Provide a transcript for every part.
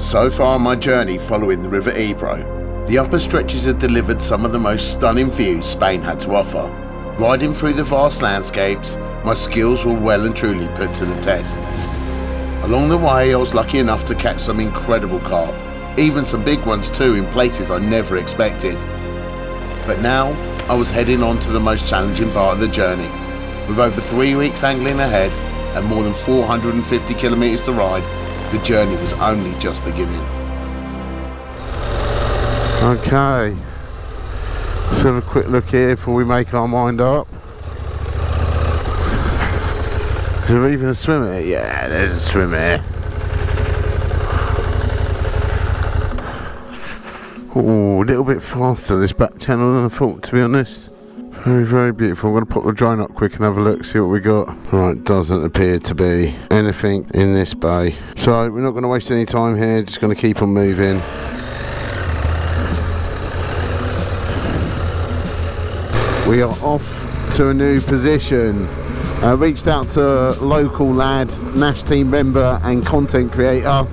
So far on my journey following the River Ebro, the upper stretches had delivered some of the most stunning views Spain had to offer. Riding through the vast landscapes, my skills were well and truly put to the test. Along the way, I was lucky enough to catch some incredible carp, even some big ones too in places I never expected. But now, I was heading on to the most challenging part of the journey. With over 3 weeks angling ahead and more than 450 kilometres to ride, the journey was only just beginning. Okay, let's have a quick look here before we make our mind up. Is there even a swim here? Yeah, there's a swim here. Oh, a little bit faster this back channel than I thought, to be honest. Very, very beautiful. I'm going to pop the drone up quick and have a look, see what we got. Right, doesn't appear to be anything in this bay. So we're not going to waste any time here, just going to keep on moving. We are off to a new position. Reached out to a local lad, Nash team member and content creator,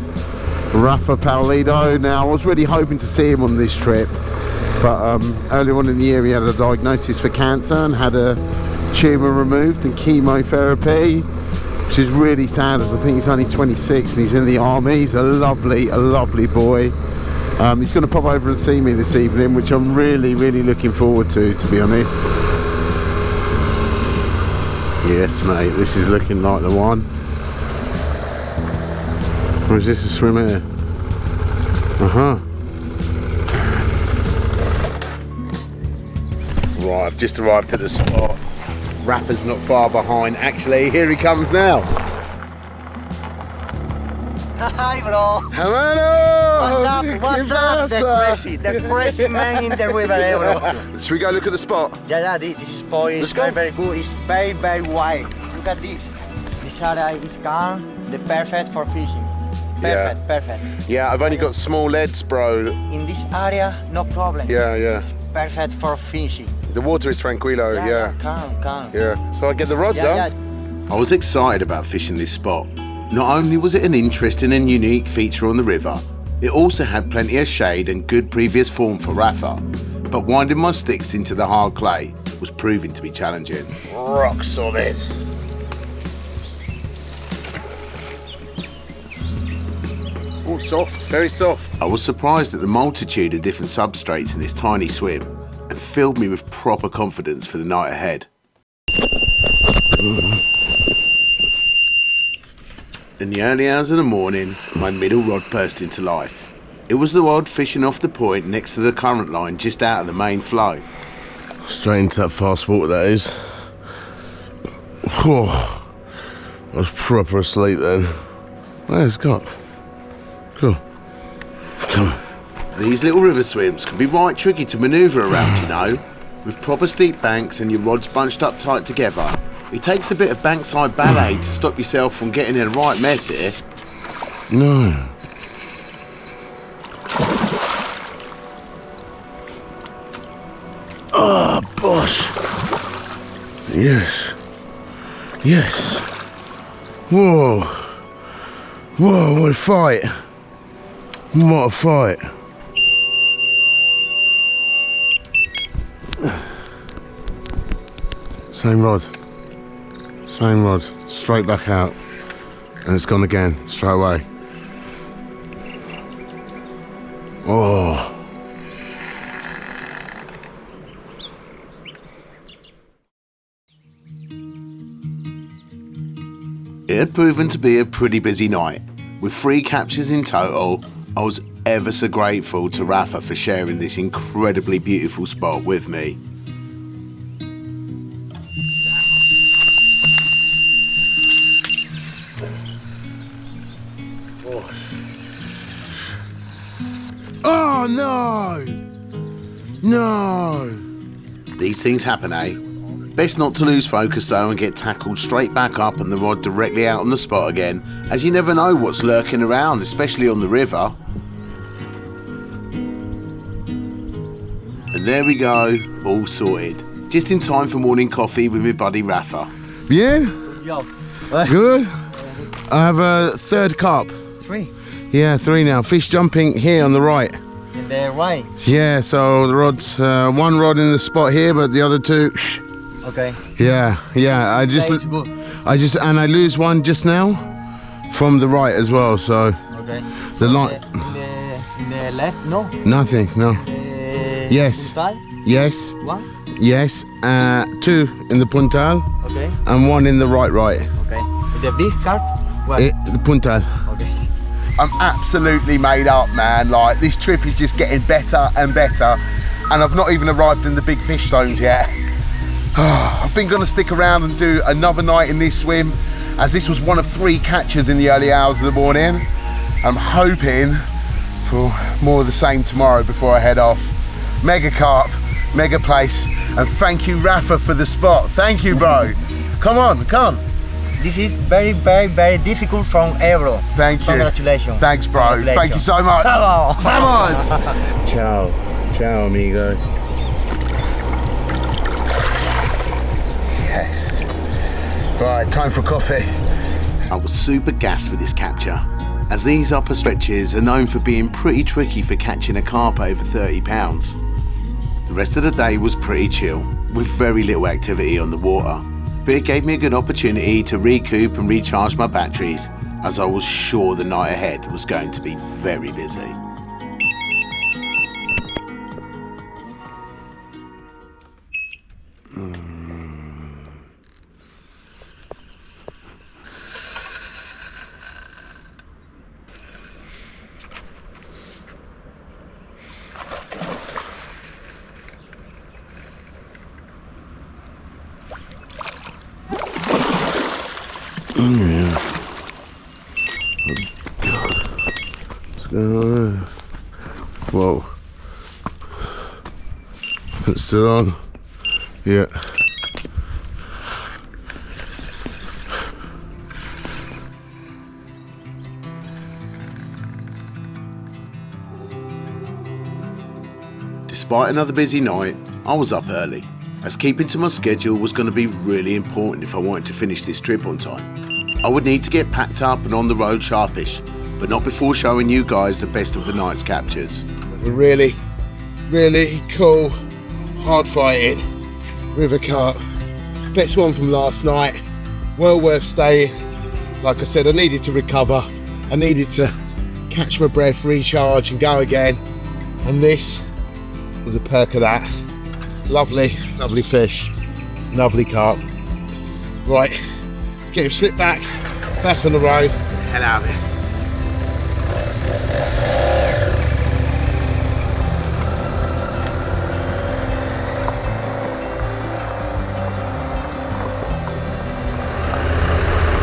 Rafa Paulido. Now, I was really hoping to see him on this trip, but earlier on in the year he had a diagnosis for cancer and had a tumour removed and chemotherapy, which is really sad as I think he's only 26 and he's in the army. He's a lovely boy. He's going to pop over and see me this evening, which I'm really looking forward to be honest. Yes mate, this is looking like the one. Or is this a swim here? Right, I've just arrived at the spot. Rafa's not far behind. Actually, here he comes now. Hi bro. Hello. What's up? The crazy man in the River Ebro. Should we go look at the spot? Yeah, this spot is very good. It's very wide. Look at this. This area is calm. The perfect for fishing. Perfect. Yeah, I've only got small leads, bro. In this area, no problem. Yeah. It's perfect for fishing. The water is tranquilo, yeah. Calm. Yeah, so I get the rods up. I was excited about fishing this spot. Not only was it an interesting and unique feature on the river, it also had plenty of shade and good previous form for Rafa. But winding my sticks into the hard clay was proving to be challenging. Rock solid. Oh, soft, very soft. I was surprised at the multitude of different substrates in this tiny swim and filled me with proper confidence for the night ahead. In the early hours of the morning, my middle rod burst into life. It was the rod fishing off the point next to the current line just out of the main flow. Straight into that fast water, that is. Whew. I was proper asleep then. There's Carp. Cool. Come on. These little river swims can be right tricky to manoeuvre around, you know. With proper steep banks and your rods bunched up tight together, it takes a bit of bankside ballet to stop yourself from getting in a right mess here. No. Oh, boss. Yes. Whoa, what a fight. What a fight. Same rod, straight back out, and it's gone again, straight away. Oh. It had proven to be a pretty busy night. With 3 captures in total, I was ever so grateful to Rafa for sharing this incredibly beautiful spot with me. Oh no! These things happen, eh? Best not to lose focus though and get tackled straight back up and the rod directly out on the spot again, as you never know what's lurking around, especially on the river. And there we go, all sorted. Just in time for morning coffee with my buddy Rafa. Yeah? Good job. Good? I have a third carp. 3. Yeah, 3 now. Fish jumping here on the right. In the right. Yeah, so the rod's, 1 rod in the spot here, but the other 2. Okay. Yeah. That's good. And I lose 1 just now from the right as well. So Okay. the line. In the left, no. Nothing. No. Yes. Total, Yes. 1. Yes. 2 in the puntal Okay. and 1 in the right. Okay. The big carp. What? The puntal. Okay. I'm absolutely made up, man. Like, this trip is just getting better and better, and I've not even arrived in the big fish zones yet. I think I'm gonna stick around and do another night in this swim, as this was one of 3 catches in the early hours of the morning. I'm hoping for more of the same tomorrow before I head off. Mega carp, mega place, and thank you, Rafa, for the spot. Thank you, bro. Come on, come. This is very, very, very difficult from Ebro. Thank you. Congratulations. Thanks, bro. Thank you so much. Vamos. Vamos. Ciao. Ciao, amigo. Yes. Right, time for coffee. I was super gassed with this capture, as these upper stretches are known for being pretty tricky for catching a carp over 30 pounds. The rest of the day was pretty chill, with very little activity on the water, but it gave me a good opportunity to recoup and recharge my batteries, as I was sure the night ahead was going to be very busy. Whoa. It's still on. Yeah. Despite another busy night, I was up early, as keeping to my schedule was going to be really important if I wanted to finish this trip on time. I would need to get packed up and on the road sharpish, but not before showing you guys the best of the night's captures. A really, really cool, hard fighting river carp. Best one from last night. Well worth staying. Like I said, I needed to recover. I needed to catch my breath, recharge and go again. And this was a perk of that. Lovely, lovely fish. Lovely carp. Right, let's get him slipped back on the road, head out of here.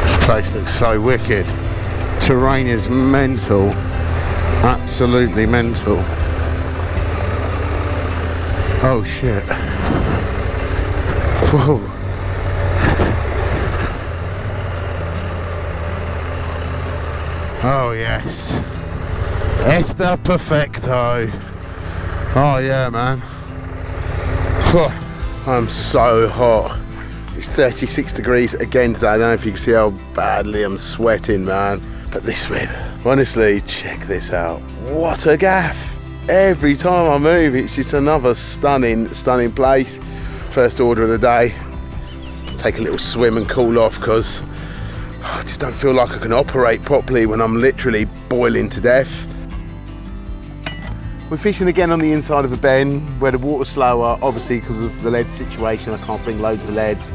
This place looks so wicked. Terrain is mental. Absolutely mental. Oh shit. Whoa. Oh yes. Esta perfecto. Oh yeah, man. I'm so hot. It's 36 degrees again today. I don't know if you can see how badly I'm sweating, man. But this swim, honestly, check this out. What a gaff. Every time I move, it's just another stunning, stunning place. First order of the day, take a little swim and cool off, because I just don't feel like I can operate properly when I'm literally boiling to death. We're fishing again on the inside of a bend where the water's slower, obviously because of the lead situation. I can't bring loads of leads.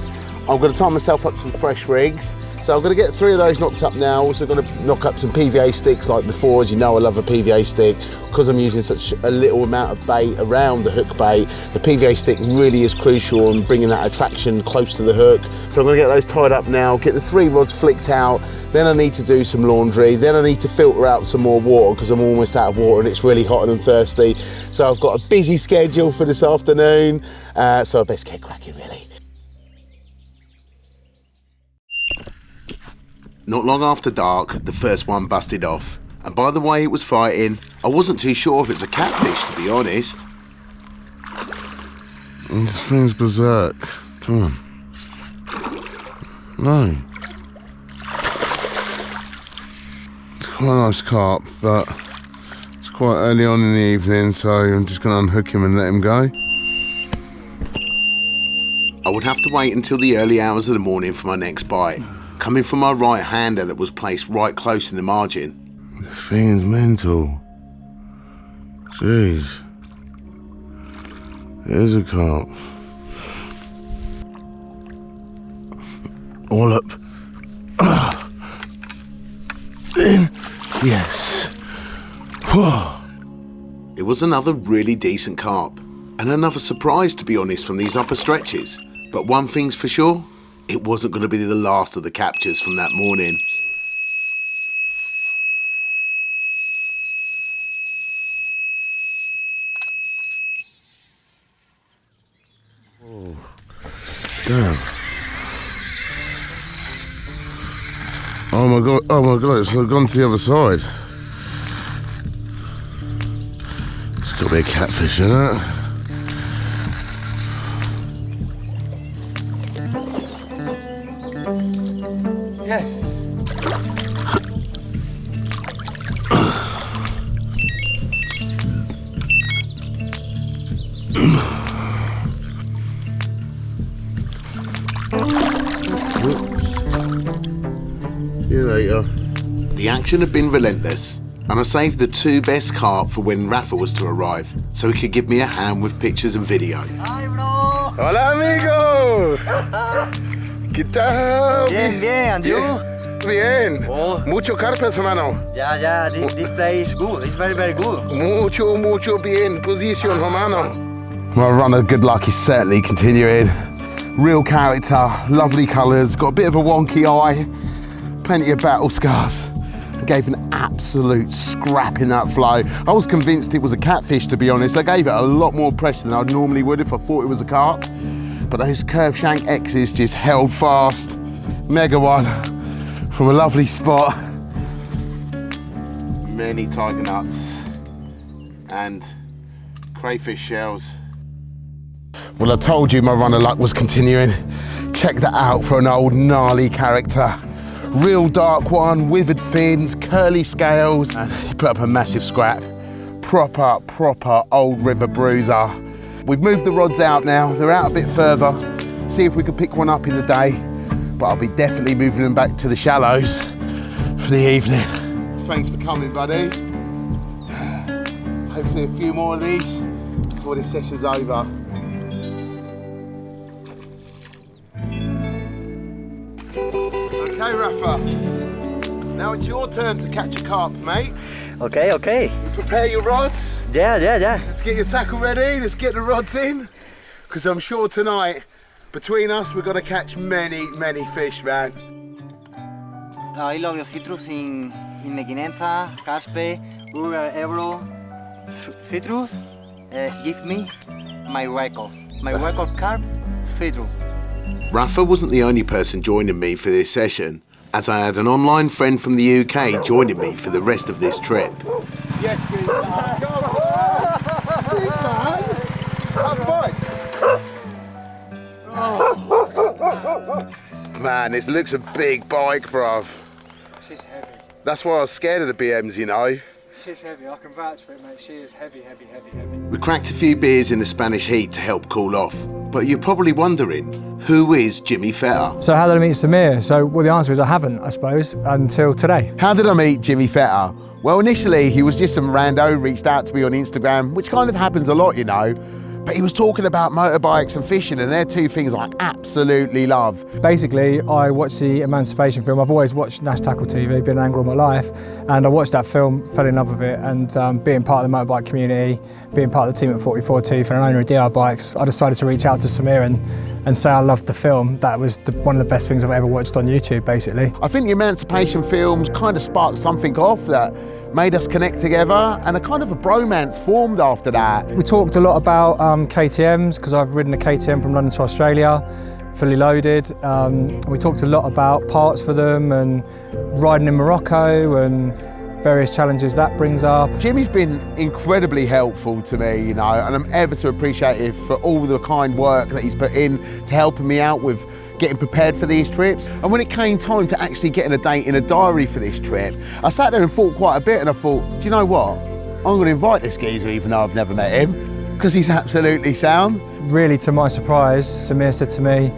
I'm going to tie myself up some fresh rigs. So I'm going to get 3 of those knocked up now. Also going to knock up some PVA sticks like before. As you know, I love a PVA stick. Because I'm using such a little amount of bait around the hook bait, the PVA stick really is crucial in bringing that attraction close to the hook. So I'm going to get those tied up now, get the 3 rods flicked out. Then I need to do some laundry. Then I need to filter out some more water because I'm almost out of water and it's really hot and I'm thirsty. So I've got a busy schedule for this afternoon. So I best get cracking, really. Not long after dark, the first one busted off. And by the way it was fighting, I wasn't too sure if it's a catfish, to be honest. This thing's berserk. Come on. No. quite a nice carp, but it's quite early on in the evening, so I'm just going to unhook him and let him go. I would have to wait until the early hours of the morning for my next bite, coming from my right-hander that was placed right close in the margin. The thing's mental. Jeez. There's a carp. All up. In. Yes. It was another really decent carp, and another surprise, to be honest, from these upper stretches. But one thing's for sure, it wasn't going to be the last of the captures from that morning. Oh, damn. Oh my god, it's gone to the other side. It's got to be a catfish, isn't it? Yes. See you later. The action had been relentless, and I saved the two best carp for when Rafa was to arrive, so he could give me a hand with pictures and video. Hi, bro. Hola, amigo. ¿Qué tal? Bien, bien, and you? Bien. Oh. Mucho carpas, hermano. Yeah, this place is good. It's very, very good. Mucho bien. Position, hermano. My run of good luck is certainly continuing. Real character, lovely colours, got a bit of a wonky eye, plenty of battle scars. Gave an absolute scrap in that flow. I was convinced it was a catfish, to be honest. I gave it a lot more pressure than I normally would if I thought it was a carp. But those curved shank X's just held fast. Mega one from a lovely spot. Many tiger nuts and crayfish shells. Well, I told you my run of luck was continuing. Check that out for an old gnarly character. Real dark one, withered fins, curly scales, and he put up a massive scrap. Proper old river bruiser. We've moved the rods out now, they're out a bit further. See if we can pick one up in the day, but I'll be definitely moving them back to the shallows for the evening. Thanks for coming, buddy. Hopefully a few more of these before this session's over. Okay, Rafa. Now it's your turn to catch a carp, mate. Okay. You prepare your rods. Yeah. Let's get your tackle ready. Let's get the rods in. Because I'm sure tonight, between us, we're going to catch many fish, man. I love your citrus in Mequinenza, Carp, River Ebro. Citrus, give me my record. My record carp, citrus. Rafa wasn't the only person joining me for this session, as I had an online friend from the UK joining me for the rest of this trip. Yes, good. Go on. How's the bike? Man, this looks a big bike, bruv. She's heavy. That's why I was scared of the BMs, you know. She's heavy. I can vouch for it, mate. She is heavy. We cracked a few beers in the Spanish heat to help cool off, but you're probably wondering, who is Jimmy Fetter? So how did I meet Samir? So, well, the answer is I haven't, I suppose, until today. How did I meet Jimmy Fetter? Well, initially he was just some rando, reached out to me on Instagram, which kind of happens a lot, you know. But he was talking about motorbikes and fishing, and they're two things I absolutely love. Basically, I watched the Emancipation film. I've always watched Nash Tackle TV, been an angler all my life, and I watched that film, fell in love with it, and being part of the motorbike community, being part of the team at 44 Teeth and an owner of DR Bikes, I decided to reach out to Samir and say I loved the film. That was one of the best things I've ever watched on YouTube, basically. I think the Emancipation films kind of sparked something off that made us connect together, and a kind of a bromance formed after that. We talked a lot about KTMs, because I've ridden a KTM from London to Australia, fully loaded. We talked a lot about parts for them and riding in Morocco and various challenges that brings up. Jimmy's been incredibly helpful to me, you know, and I'm ever so appreciative for all the kind work that he's put in to helping me out with getting prepared for these trips. And when it came time to actually getting a date in a diary for this trip, I sat there and thought quite a bit, and I thought, do you know what? I'm going to invite this geezer even though I've never met him, because he's absolutely sound. Really, to my surprise, Samir said to me,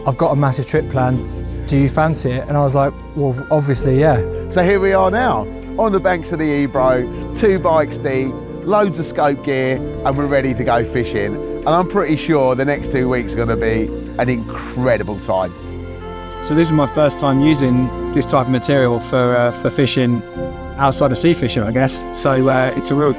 I've got a massive trip planned, do you fancy it? And I was like, well, obviously, yeah. So here we are now, on the banks of the Ebro, 2 bikes deep, loads of scope gear, and we're ready to go fishing. And I'm pretty sure the next 2 weeks are going to be an incredible time. So this is my first time using this type of material for fishing outside of sea fishing, I guess. So it's a real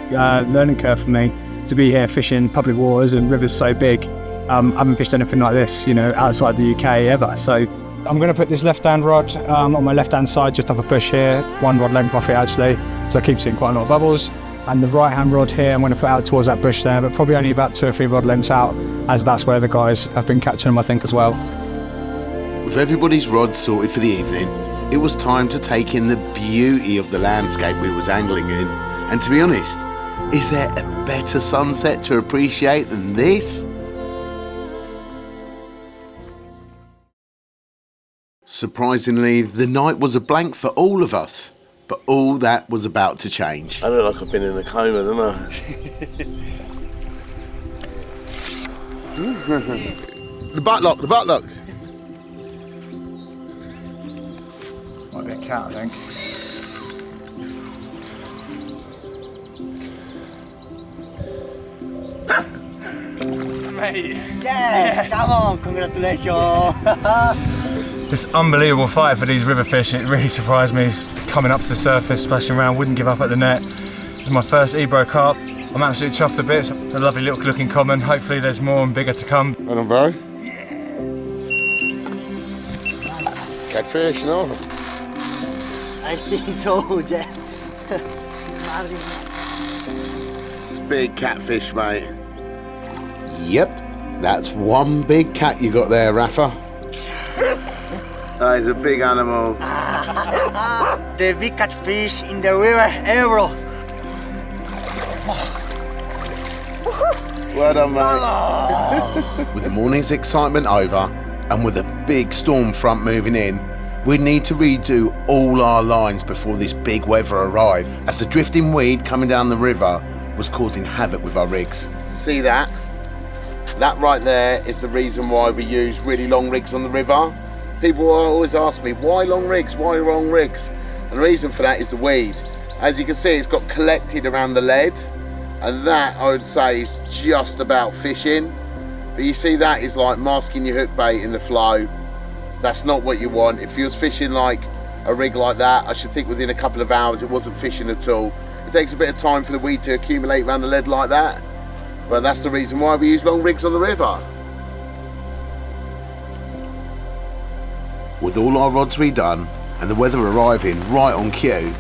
learning curve for me to be here fishing public waters and rivers so big. I haven't fished anything like this, you know, outside the UK ever. So I'm going to put this left-hand rod on my left-hand side, just off a bush here, 1 rod length off it actually, because I keep seeing quite a lot of bubbles. And the right-hand rod here, I'm going to put out towards that bush there, but probably only about 2 or 3 rod lengths out, as that's where the guys have been catching them, I think, as well. With everybody's rods sorted for the evening, it was time to take in the beauty of the landscape we was angling in. And to be honest, is there a better sunset to appreciate than this? Surprisingly, the night was a blank for all of us. But all that was about to change. I look like I've been in a coma, don't I? The butt lock. Might be a cat, I think. Mate. Yes. Come on, congratulations. This unbelievable fight for these river fish, it really surprised me. Coming up to the surface, splashing around, wouldn't give up at the net. It's my first Ebro carp. I'm absolutely chuffed to bits. A lovely little looking common. Hopefully there's more and bigger to come. And I'm very. Yes. Catfish, no? I think so, yeah. Big catfish, mate. Yep, that's one big cat you got there, Rafa. That is a big animal. The big catfish in the River Ebro. Well done, mate. With the morning's excitement over, and with a big storm front moving in, we'd need to redo all our lines before this big weather arrived, as the drifting weed coming down the river was causing havoc with our rigs. See that? That right there is the reason why we use really long rigs on the river. People always ask me, why long rigs, why long rigs? And the reason for that is the weed. As you can see, it's got collected around the lead, and that I would say is just about fishing. But you see, that is like masking your hook bait in the flow. That's not what you want. If you was fishing like a rig like that, I should think within a couple of hours it wasn't fishing at all. It takes a bit of time for the weed to accumulate around the lead like that. But that's the reason why we use long rigs on the river. With all our rods redone and the weather arriving right on cue,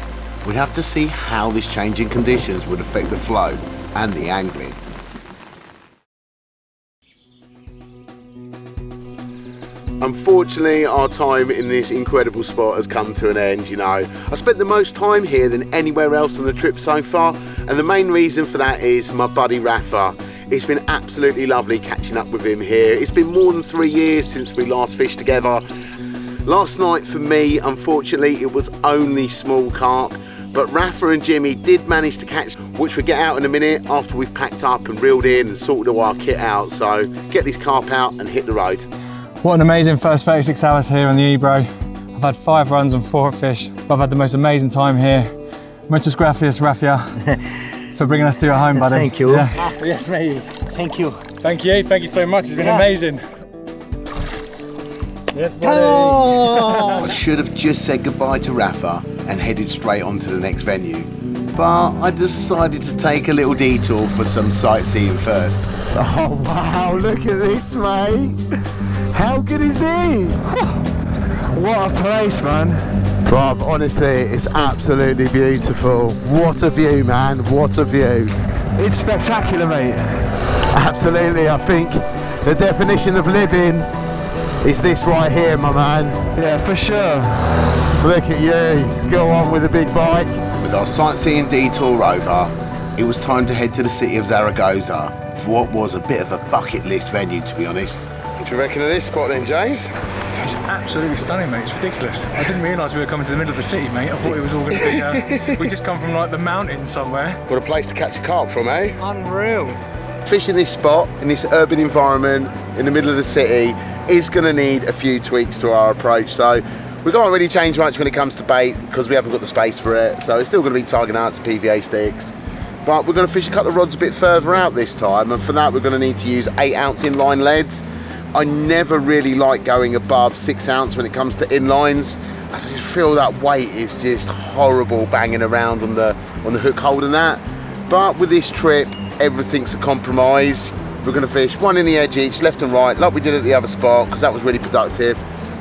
we'd have to see how this change in conditions would affect the flow and the angling. Unfortunately, our time in this incredible spot has come to an end, you know. I spent the most time here than anywhere else on the trip so far, and the main reason for that is my buddy Rafa. It's been absolutely lovely catching up with him here. It's been more than 3 years since we last fished together. Last night for me, unfortunately, it was only small carp, but Rafa and Jimmy did manage to catch, which we'll get out in a minute after we've packed up and reeled in and sorted all our kit out. So get this carp out and hit the road. What an amazing first 36 hours here on the Ebro. I've had 5 runs and 4 fish, but I've had the most amazing time here. Muchas gracias, Rafa, for bringing us to your home, buddy. Thank you. Yeah. Yes, mate. Thank you. Thank you so much. It's been amazing. Yes, buddy. I should have just said goodbye to Rafa and headed straight on to the next venue, but I decided to take a little detour for some sightseeing first. Oh wow, look at this, mate. How good is this? What a place, man. Rob, honestly, it's absolutely beautiful. What a view, man, what a view. It's spectacular, mate. Absolutely, I think the definition of living is this right here, my man. Yeah, for sure. Look at you, go on with a big bike. With our sightseeing detour over, it was time to head to the city of Zaragoza for what was a bit of a bucket list venue, to be honest. What do you reckon of this spot then, James? It's absolutely stunning, mate. It's ridiculous. I didn't realise we were coming to the middle of the city, mate. I thought it was all going to be... we just come from like the mountains somewhere. What a place to catch a carp from, eh? Unreal. Fishing this spot in this urban environment in the middle of the city is going to need a few tweaks to our approach. So we can't really change much when it comes to bait because we haven't got the space for it. So it's still going to be target outs and PVA sticks. But we're going to fish a couple of rods a bit further out this time, and for that we're going to need to use 8-ounce inline leads. I never really like going above 6-ounce when it comes to inlines. I just feel that weight is just horrible banging around on the hook hold and that. But with this trip, everything's a compromise. We're going to fish one in the edge each, left and right, like we did at the other spot, because that was really productive,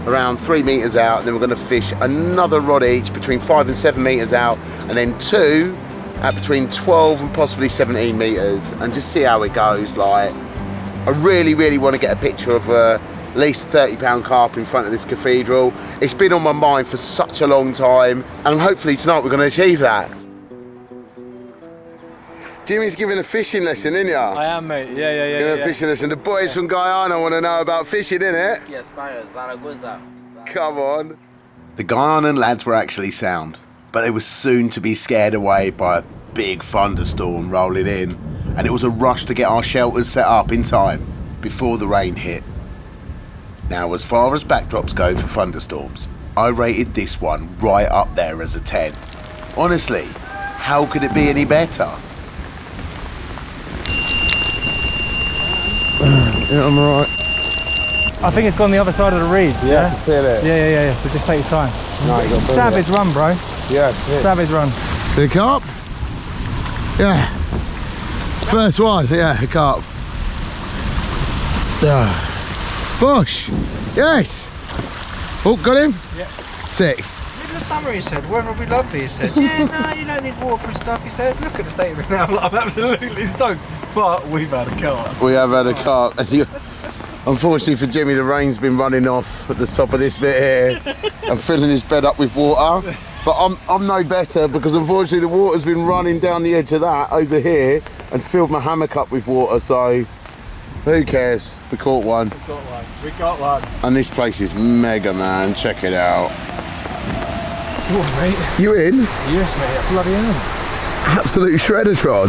around 3 meters out. And then we're going to fish another rod each between 5 and 7 meters out, and then 2 at between 12 and possibly 17 meters, and just see how it goes. Like, I really, really want to get a picture of at least a 30-pound carp in front of this cathedral. It's been on my mind for such a long time, and hopefully tonight we're going to achieve that. Jimmy's giving a fishing lesson, isn't ya? I am, mate. Yeah. Giving a fishing lesson. The boys from Guyana want to know about fishing, innit? Yes, Zaragoza. Come on. The Guyanan lads were actually sound, but they were soon to be scared away by a big thunderstorm rolling in, and it was a rush to get our shelters set up in time before the rain hit. Now, as far as backdrops go for thunderstorms, I rated this one right up there as a 10. Honestly, how could it be any better? Yeah, I'm alright. I think it's gone the other side of the reeds. Yeah, I can feel it. Yeah. So just take your time. No, you got Savage run, bro. Yeah. Savage run. The carp? Yeah. First one, yeah, a carp. Bush! Yes! Oh, got him? Yeah. Sick. In the summer, he said, weather will be lovely. He said, yeah, no, you don't need water and stuff. He said, look at the state of it now. I'm absolutely soaked. But we've had a carp. We have had a carp. Unfortunately for Jimmy, the rain's been running off at the top of this bit here. I'm filling his bed up with water. But I'm no better, because unfortunately the water's been running down the edge of that over here and filled my hammock up with water, so who cares? We caught one. We got one. And this place is mega, man. Check it out. Come on, mate. You in? Yes, mate. I bloody am. Absolute shreddertron.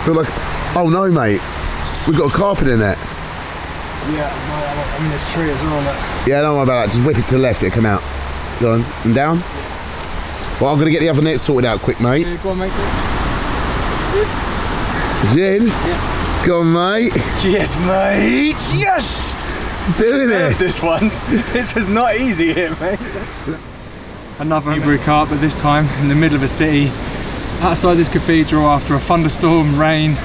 Feel like, oh no, mate. We've got a carpet in it. Yeah, I'm in this tree as well. Yeah, don't worry about that. Just whip it to the left, it'll come out. Go on, and down. Well, I'm going to get the other net sorted out quick, mate. Yeah, go on, mate. Jin? Yeah. Go on, mate. Yes, mate. Yes. Doing it. This one. This is not easy here, mate. Another Hebrew carp, but this time in the middle of a city, outside this cathedral after a thunderstorm, rain,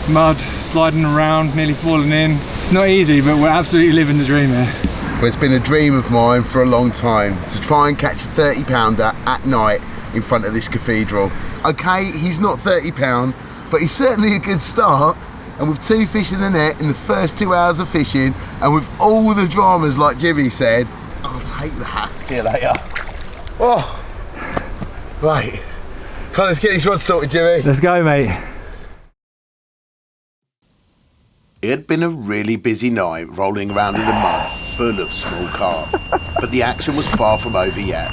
mud, sliding around, nearly falling in. It's not easy, but we're absolutely living the dream here. Well, it's been a dream of mine for a long time to try and catch a 30-pounder at night in front of this cathedral. Okay, he's not 30-pound, but he's certainly a good start. And with 2 fish in the net in the first 2 hours of fishing, and with all the dramas like Jimmy said, I'll take that. See you later. Oh, right. Come on, let's get this rod sorted, Jimmy. Let's go, mate. It had been a really busy night rolling around in the mud full of small carp, but the action was far from over yet.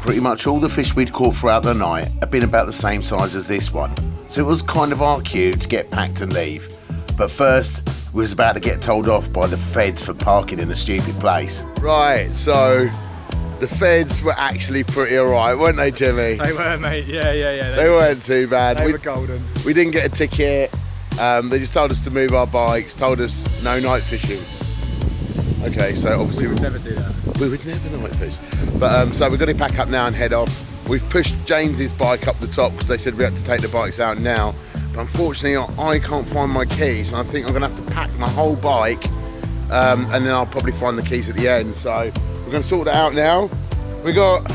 Pretty much all the fish we'd caught throughout the night had been about the same size as this one, so it was kind of our cue to get packed and leave. But first, we was about to get told off by the feds for parking in a stupid place. Right, so the feds were actually pretty alright, weren't they, Jimmy? They were, mate. Yeah. They weren't too bad. They were golden. We didn't get a ticket. They just told us to move our bikes, told us no night fishing. Okay, so obviously We would never do that. we would never night fish. But so we've got to pack up now and head off. We've pushed James's bike up the top because they said we had to take the bikes out now. But unfortunately, I can't find my keys, and I think I'm going to have to pack my whole bike and then I'll probably find the keys at the end. So we're going to sort that out now. We got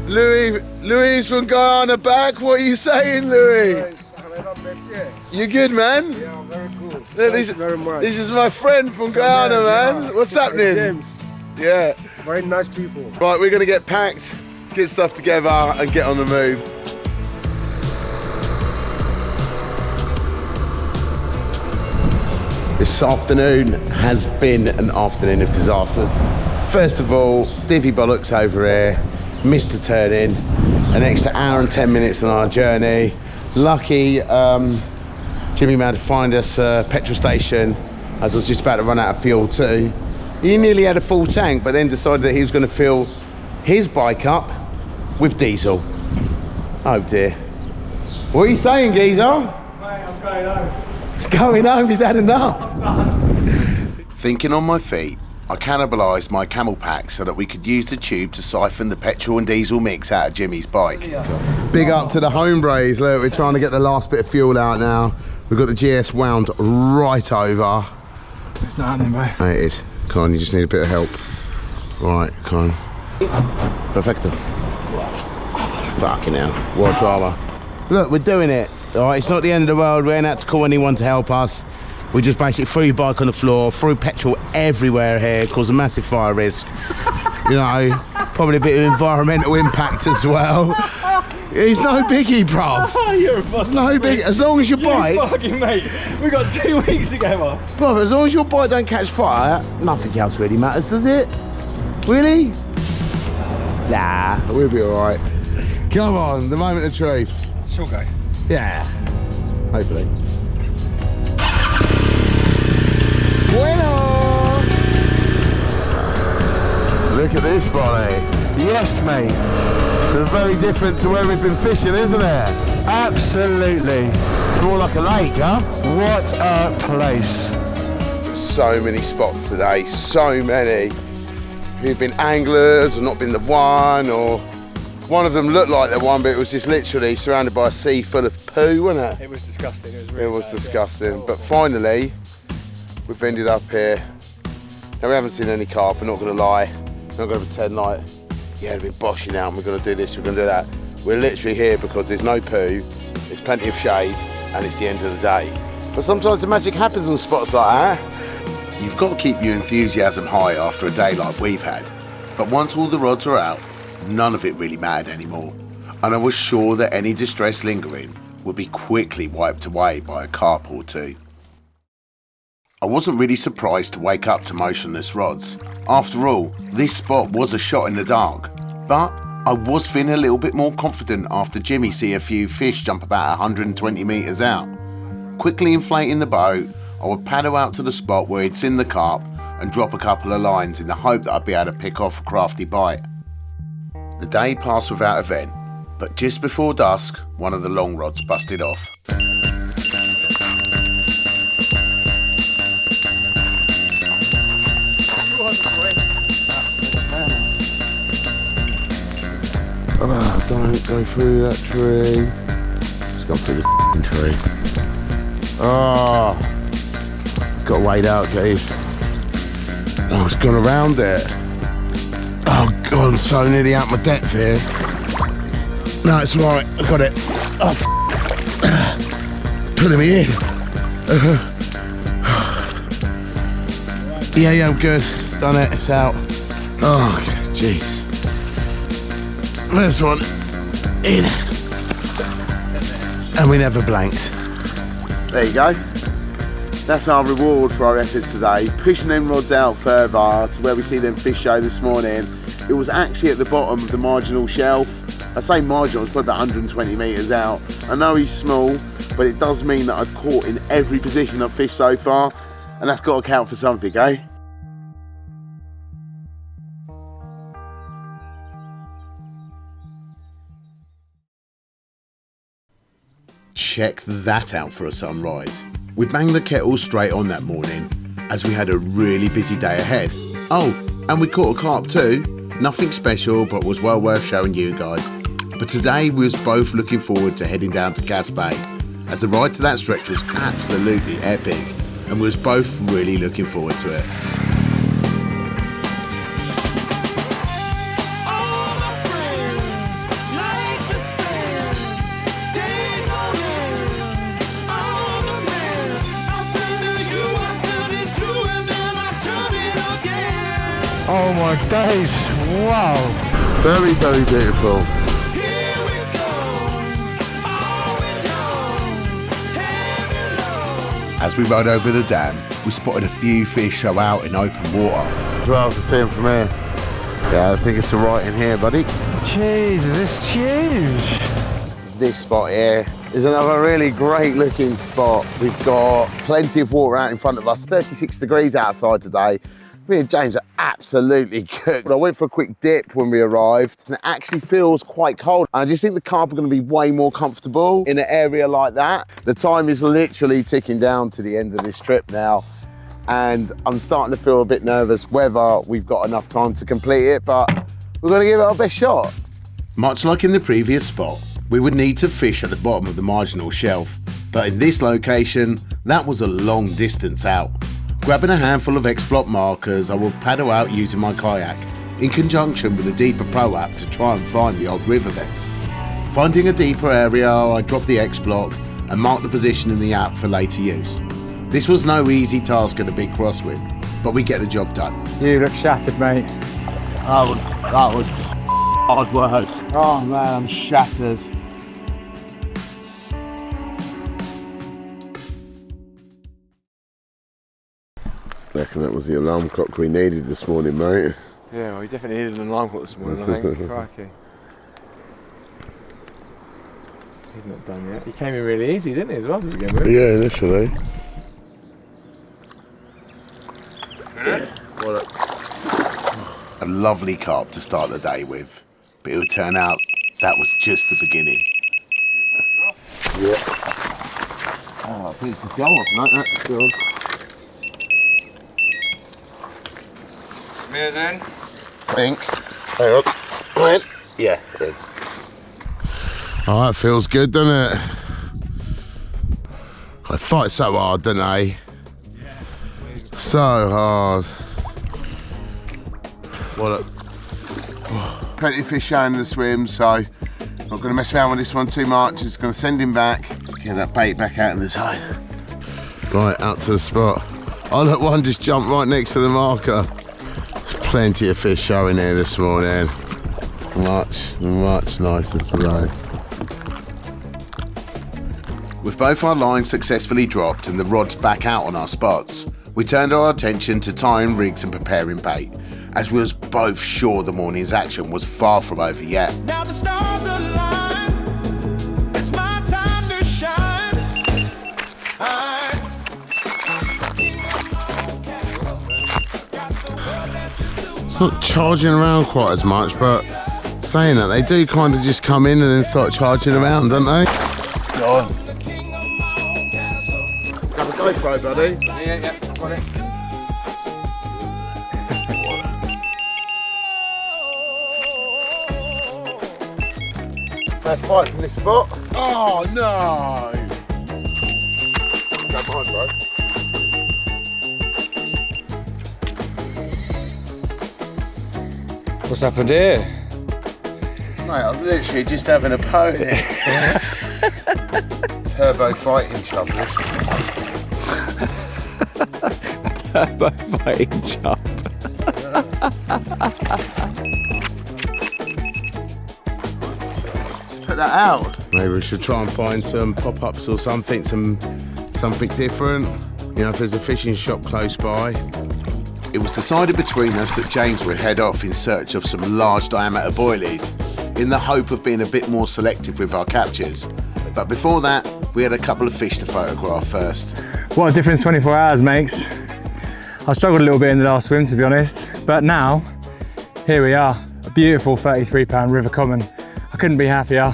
Louis from Guyana back. What are you saying, Louis? You good, man? Yeah, I'm very cool. Thanks very much. This is my friend from Guyana, man. What's happening? James. Yeah. Very nice people. Right, we're going to get packed, get stuff together, and get on the move. This afternoon has been an afternoon of disasters. First of all, divvy bollocks over here, missed a turn in, an extra hour and 10 minutes on our journey. Lucky, Jimmy managed to find us a petrol station as I was just about to run out of fuel too. He nearly had a full tank, but then decided that he was going to fill his bike up with diesel. Oh dear. What are you saying, geezer? Mate, I'm going home. He's going home, he's had enough. Thinking on my feet, I cannibalised my camel pack so that we could use the tube to siphon the petrol and diesel mix out of Jimmy's bike. Big up to the hombres. Look, we're trying to get the last bit of fuel out now. We've got the GS wound right over. It's not happening, bro. Oh, it is. Come on, you just need a bit of help. Right, come on. Perfecto. Fucking hell. What drama. Look, we're doing it. All right, it's not the end of the world. We ain't had to call anyone to help us. We just basically threw your bike on the floor, threw petrol everywhere here, caused a massive fire risk. You know, probably a bit of environmental impact as well. It's no biggie, bruv. You're a fucking It's no big. As long as your bike, fucking mate. We got 2 weeks together. bruv, as long as your bike don't catch fire, nothing else really matters, does it? Really? Nah, we'll be all right. Come on, the moment of truth. She'll go. Yeah, hopefully. Bueno! Look at this, Bonnie. Yes, mate. They're very different to where we've been fishing, isn't it? Absolutely. More like a lake, huh? What a place. So many spots today, so many. We've been anglers or not been the one, or one of them looked like the one, but it was just literally surrounded by a sea full of poo, wasn't it? It was disgusting. It was really It was bad, disgusting. yeah. But finally, we've ended up here. Now we haven't seen any carp, I'm not gonna lie. I'm not gonna pretend like, yeah, we've been boshing out and we're gonna do this, we're gonna do that. We're literally here because there's no poo, there's plenty of shade, and it's the end of the day. But sometimes the magic happens on spots like that. You've got to keep your enthusiasm high after a day like we've had. But once all the rods were out, none of it really mattered anymore. And I was sure that any distress lingering would be quickly wiped away by a carp or two. I wasn't really surprised to wake up to motionless rods. After all, this spot was a shot in the dark. But I was feeling a little bit more confident after Jimmy see a few fish jump about 120 metres out. Quickly inflating the boat, I would paddle out to the spot where he'd seen the carp and drop a couple of lines in the hope that I'd be able to pick off a crafty bite. The day passed without event, but just before dusk, one of the long rods busted off. Oh, don't go through that tree. Just gone through the tree. Oh, got to wade out, guys. Oh, it's gone around it. Oh God, I'm so nearly out my depth here. No, it's all right. I got it. Oh, pulling me in. Yeah, I'm good. Done it. It's out. Oh, jeez. There's one in, and we never blanked. There you go. That's our reward for our efforts today. Pushing them rods out further to where we see them fish show this morning. It was actually at the bottom of the marginal shelf. I say marginal, it's probably about 120 metres out. I know he's small, but it does mean that I've caught in every position I've fished so far, and that's got to count for something, eh? Check that out for a sunrise. We banged the kettle straight on that morning as we had a really busy day ahead. Oh, and we caught a carp too. Nothing special, but was well worth showing you guys. But today we was both looking forward to heading down to Cass Bay, as the ride to that stretch was absolutely epic. and we was both really looking forward to it. Oh my days, wow. Very, very beautiful. As we rode over the dam, we spotted a few fish show out in open water. Well, I can see them from here. Yeah, I think it's all right in here, buddy. Jesus, it's huge. This spot here is another really great looking spot. We've got plenty of water out in front of us, 36 degrees outside today. Me and James are absolutely cooked. I went for a quick dip when we arrived, and it actually feels quite cold. I just think the carp are going to be way more comfortable in an area like that. The time is literally ticking down to the end of this trip now, and I'm starting to feel a bit nervous whether we've got enough time to complete it, but we're going to give it our best shot. Much like in the previous spot, we would need to fish at the bottom of the marginal shelf, but in this location, that was a long distance out. Grabbing a handful of X-Block markers, I will paddle out using my kayak, in conjunction with a deeper pro app to try and find the odd riverbed. Finding a deeper area, I drop the X-Block and mark the position in the app for later use. This was no easy task at a big crosswind, but we get the job done. You look shattered, mate. That was hard work. Oh man, I'm shattered. I reckon that was the alarm clock we needed this morning, mate. Yeah, well, we definitely needed an alarm clock this morning, I think. Crikey. He's not done yet. He came in really easy, didn't he, as well, to begin with? Yeah, initially. A lovely carp to start the day with, but it would turn out that was just the beginning. Yeah. Oh, I think it's a go off, mate. That's good. Samir's in. Think. Hang on. Right. Yeah, it is. Oh, that feels good, doesn't it? I fight so hard, don't I? So hard. What plenty of fish showing in the swim, so not going to mess around with this one too much. Just going to send him back, get that bait back out in the tide. Right, out to the spot. Oh look, one just jumped right next to the marker. Plenty of fish showing here this morning. Much nicer today. With both our lines successfully dropped and the rods back out on our spots, we turned our attention to tying rigs and preparing bait, as we was both sure the morning's action was far from over yet. Now the stars align. It's my time to shine. It's not charging around quite as much, but saying that, they do kind of just come in and then start charging around, don't they? Go on. Have a GoPro, buddy. Yeah, got it. Let's fight from this spot. Oh no! Don't mind, bro. What's happened here? Mate, I'm literally just having a pony. Turbo fighting shovels. Turbo fighting chop. Put that out. Maybe we should try and find some pop-ups or something, something different. You know, if there's a fishing shop close by. It was decided between us that James would head off in search of some large diameter boilies, in the hope of being a bit more selective with our captures. But before that, we had a couple of fish to photograph first. What a difference 24 hours makes. I struggled a little bit in the last swim, to be honest, but now, here we are, a beautiful 33-pound River Common. I couldn't be happier.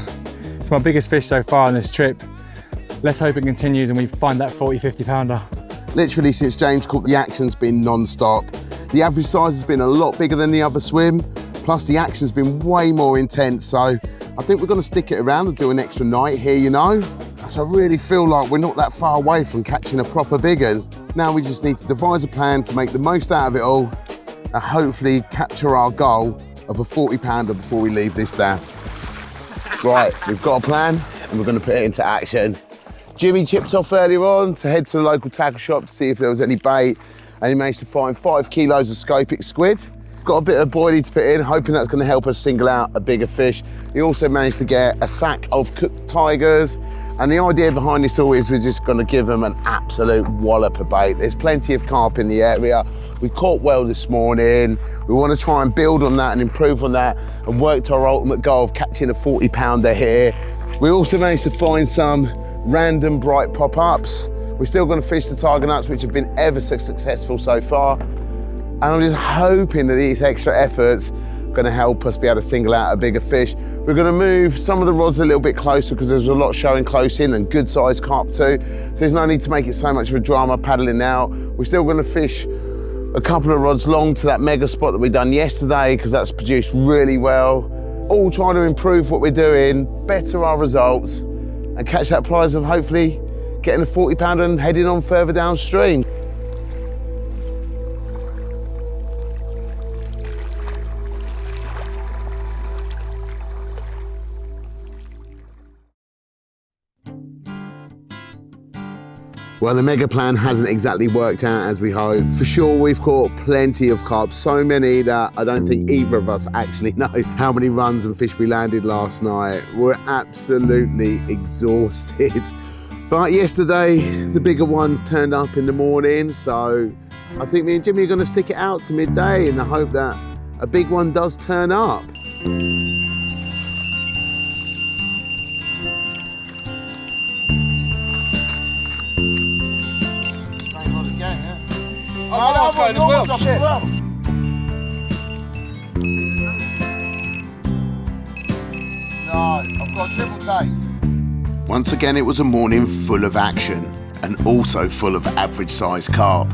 It's my biggest fish so far on this trip. Let's hope it continues and we find that 40-50 pounder. Literally since James caught the action's been non-stop. The average size has been a lot bigger than the other swim, plus the action's been way more intense, so I think we're going to stick it around and do an extra night here, you know. So I really feel like we're not that far away from catching a proper big one. Now we just need to devise a plan to make the most out of it all and hopefully capture our goal of a 40-pounder before we leave this day. Right, we've got a plan and we're going to put it into action. Jimmy chipped off earlier on to head to the local tackle shop to see if there was any bait, and he managed to find 5 kilos of scopic squid. Got a bit of boilie to put in, hoping that's going to help us single out a bigger fish. He also managed to get a sack of cooked tigers, and the idea behind this all is we're just going to give them an absolute wallop of bait. There's plenty of carp in the area. We caught well this morning. We want to try and build on that and improve on that and work to our ultimate goal of catching a 40-pounder here. We also managed to find some random bright pop-ups. We're still going to fish the tiger nuts, which have been ever so successful so far. And I'm just hoping that these extra efforts are going to help us be able to single out a bigger fish. We're going to move some of the rods a little bit closer because there's a lot showing close in and good sized carp too. So there's no need to make it so much of a drama paddling out. We're still going to fish a couple of rods long to that mega spot that we done yesterday because that's produced really well. All trying to improve what we're doing, better our results and catch that prize of hopefully getting a 40-pounder and heading on further downstream. Well, the mega plan hasn't exactly worked out as we hoped. For sure, we've caught plenty of carp, so many that I don't think either of us actually know how many runs and fish we landed last night. We're absolutely exhausted. But yesterday, the bigger ones turned up in the morning, so I think me and Jimmy are going to stick it out to midday in the hope that a big one does turn up. Oh, going as well. Shit. No, I've got triple tape. Once again, it was a morning full of action and also full of average-sized carp.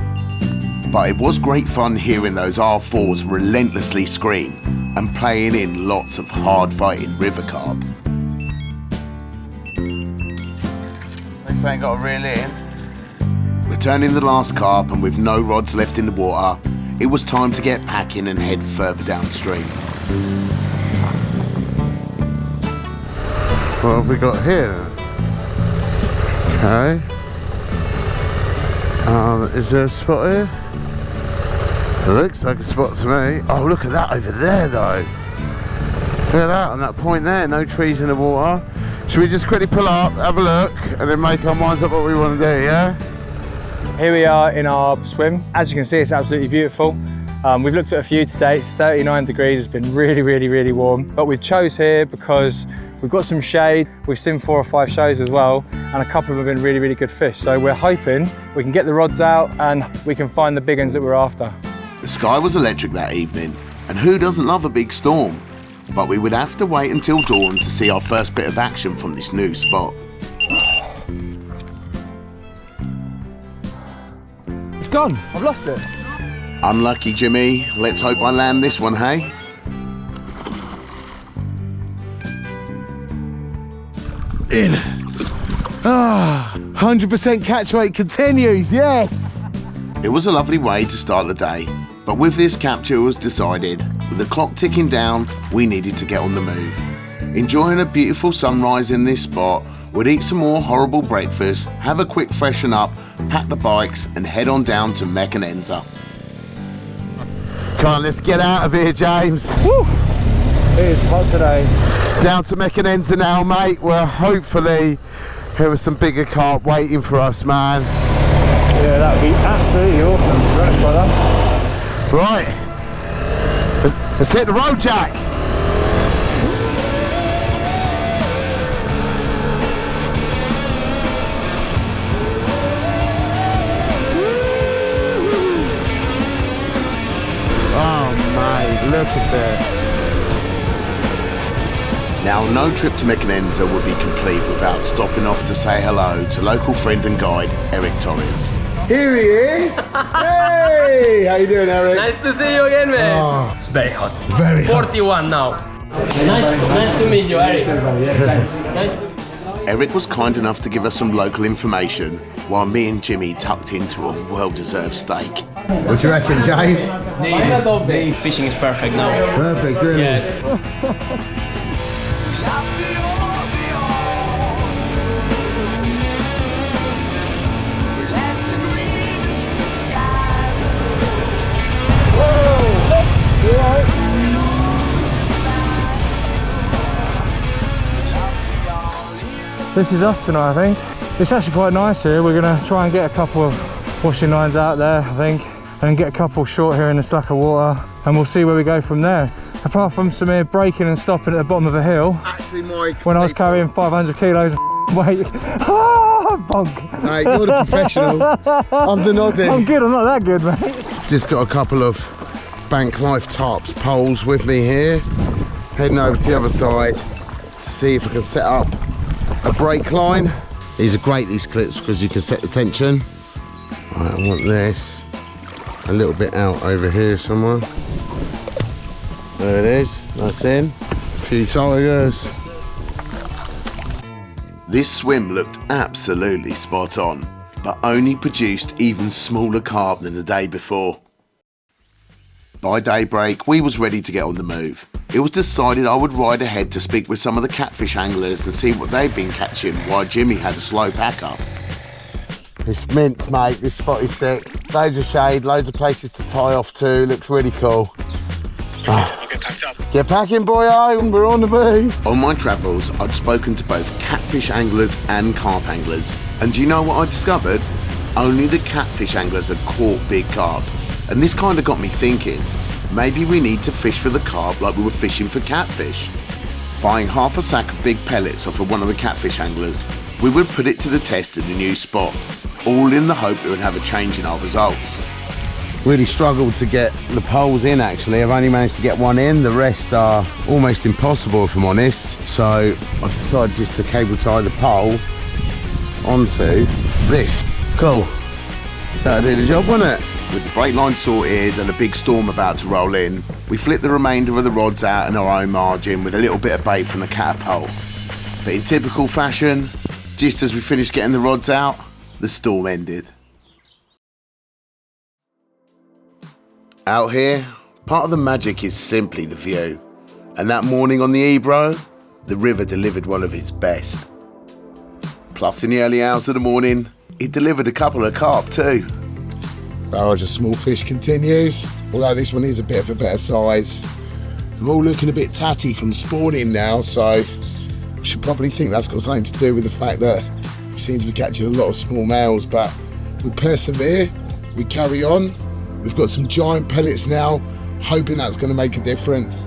But it was great fun hearing those R4s relentlessly scream and playing in lots of hard-fighting river carp. Thanks, I ain't got a reel in. Returning the last carp and with no rods left in the water, it was time to get packing and head further downstream. What have we got here? Okay. Is there a spot here? It looks like a spot to me. Oh, look at that over there though. Look at that on that point there, no trees in the water. Should we just quickly pull up, have a look, and then make our minds up what we want to do, yeah? Here we are in our swim. As you can see, it's absolutely beautiful. We've looked at a few today. It's 39 degrees. It's been really, really, really warm. But we've chose here because we've got some shade. We've seen 4 or 5 shows as well, and a couple of them have been really, really good fish. So we're hoping we can get the rods out and we can find the big ones that we're after. The sky was electric that evening, and who doesn't love a big storm? But we would have to wait until dawn to see our first bit of action from this new spot. It's gone. I've lost it. Unlucky, Jimmy. Let's hope I land this one, hey? In. 100% catch rate continues, yes! It was a lovely way to start the day, but with this capture it was decided, with the clock ticking down, we needed to get on the move. Enjoying a beautiful sunrise in this spot, we'd eat some more horrible breakfast, have a quick freshen up, pack the bikes and head on down to Mekanenza. Come on, let's get out of here, James. Woo! It is hot today. Down to Mekanenza now, mate, where hopefully there are some bigger carp waiting for us, man. Yeah, that would be absolutely awesome. Right, let's hit the road, Jack. Look at it. Now, no trip to Mekanenza would be complete without stopping off to say hello to local friend and guide, Eric Torres. Here he is! Hey! How you doing, Eric? Nice to see you again, man. Oh, it's very hot. Very hot. 41 now. Nice to meet you, Eric. Nice to meet you. Eric was kind enough to give us some local information while me and Jimmy tucked into a well-deserved steak. What do you reckon, James? Need fishing is perfect now. Perfect, really? Yes. This is us tonight, I think. It's actually quite nice here. We're going to try and get a couple of washing lines out there, I think, and get a couple short here in the slack of water, and we'll see where we go from there. Apart from Samir braking and stopping at the bottom of a hill, Actually, Mike, when I was carrying 500 kilos of weight. Ah, bonk. Mate, you're the professional. I'm the noddy. I'm good, I'm not that good, mate. Just got a couple of Bank Life tarps poles with me here. Heading over to the other side to see if we can set up a brake line. These are great, these clips, because you can set the tension. Right, I want this a little bit out over here somewhere. There it is, that's in. A few tigers. This swim looked absolutely spot on, but only produced even smaller carp than the day before. By daybreak, we was ready to get on the move. It was decided I would ride ahead to speak with some of the catfish anglers and see what they'd been catching while Jimmy had a slow pack up. It's mint, mate, this spot is sick. Loads of shade, loads of places to tie off to, looks really cool. I'll get packed up. Get packing, boyo, we're on the move. On my travels, I'd spoken to both catfish anglers and carp anglers. And do you know what I discovered? Only the catfish anglers had caught big carp. And this kind of got me thinking, maybe we need to fish for the carp like we were fishing for catfish. Buying half a sack of big pellets off of one of the catfish anglers, we would put it to the test in a new spot, all in the hope it would have a change in our results. Really struggled to get the poles in, actually. I've only managed to get one in, the rest are almost impossible if I'm honest. So I've decided just to cable tie the pole onto this. Cool. That'll do the job, won't it? With the brake line sorted and a big storm about to roll in, we flipped the remainder of the rods out in our own margin with a little bit of bait from the catapult. But in typical fashion, just as we finished getting the rods out, the storm ended. Out here, part of the magic is simply the view. And that morning on the Ebro, the river delivered one of its best. Plus in the early hours of the morning, it delivered a couple of carp too. Barrage of small fish continues, although this one is a bit of a better size. They're all looking a bit tatty from spawning now, so I should probably think that's got something to do with the fact that we seem to be catching a lot of small males, but we persevere, we carry on. We've got some giant pellets now, hoping that's going to make a difference.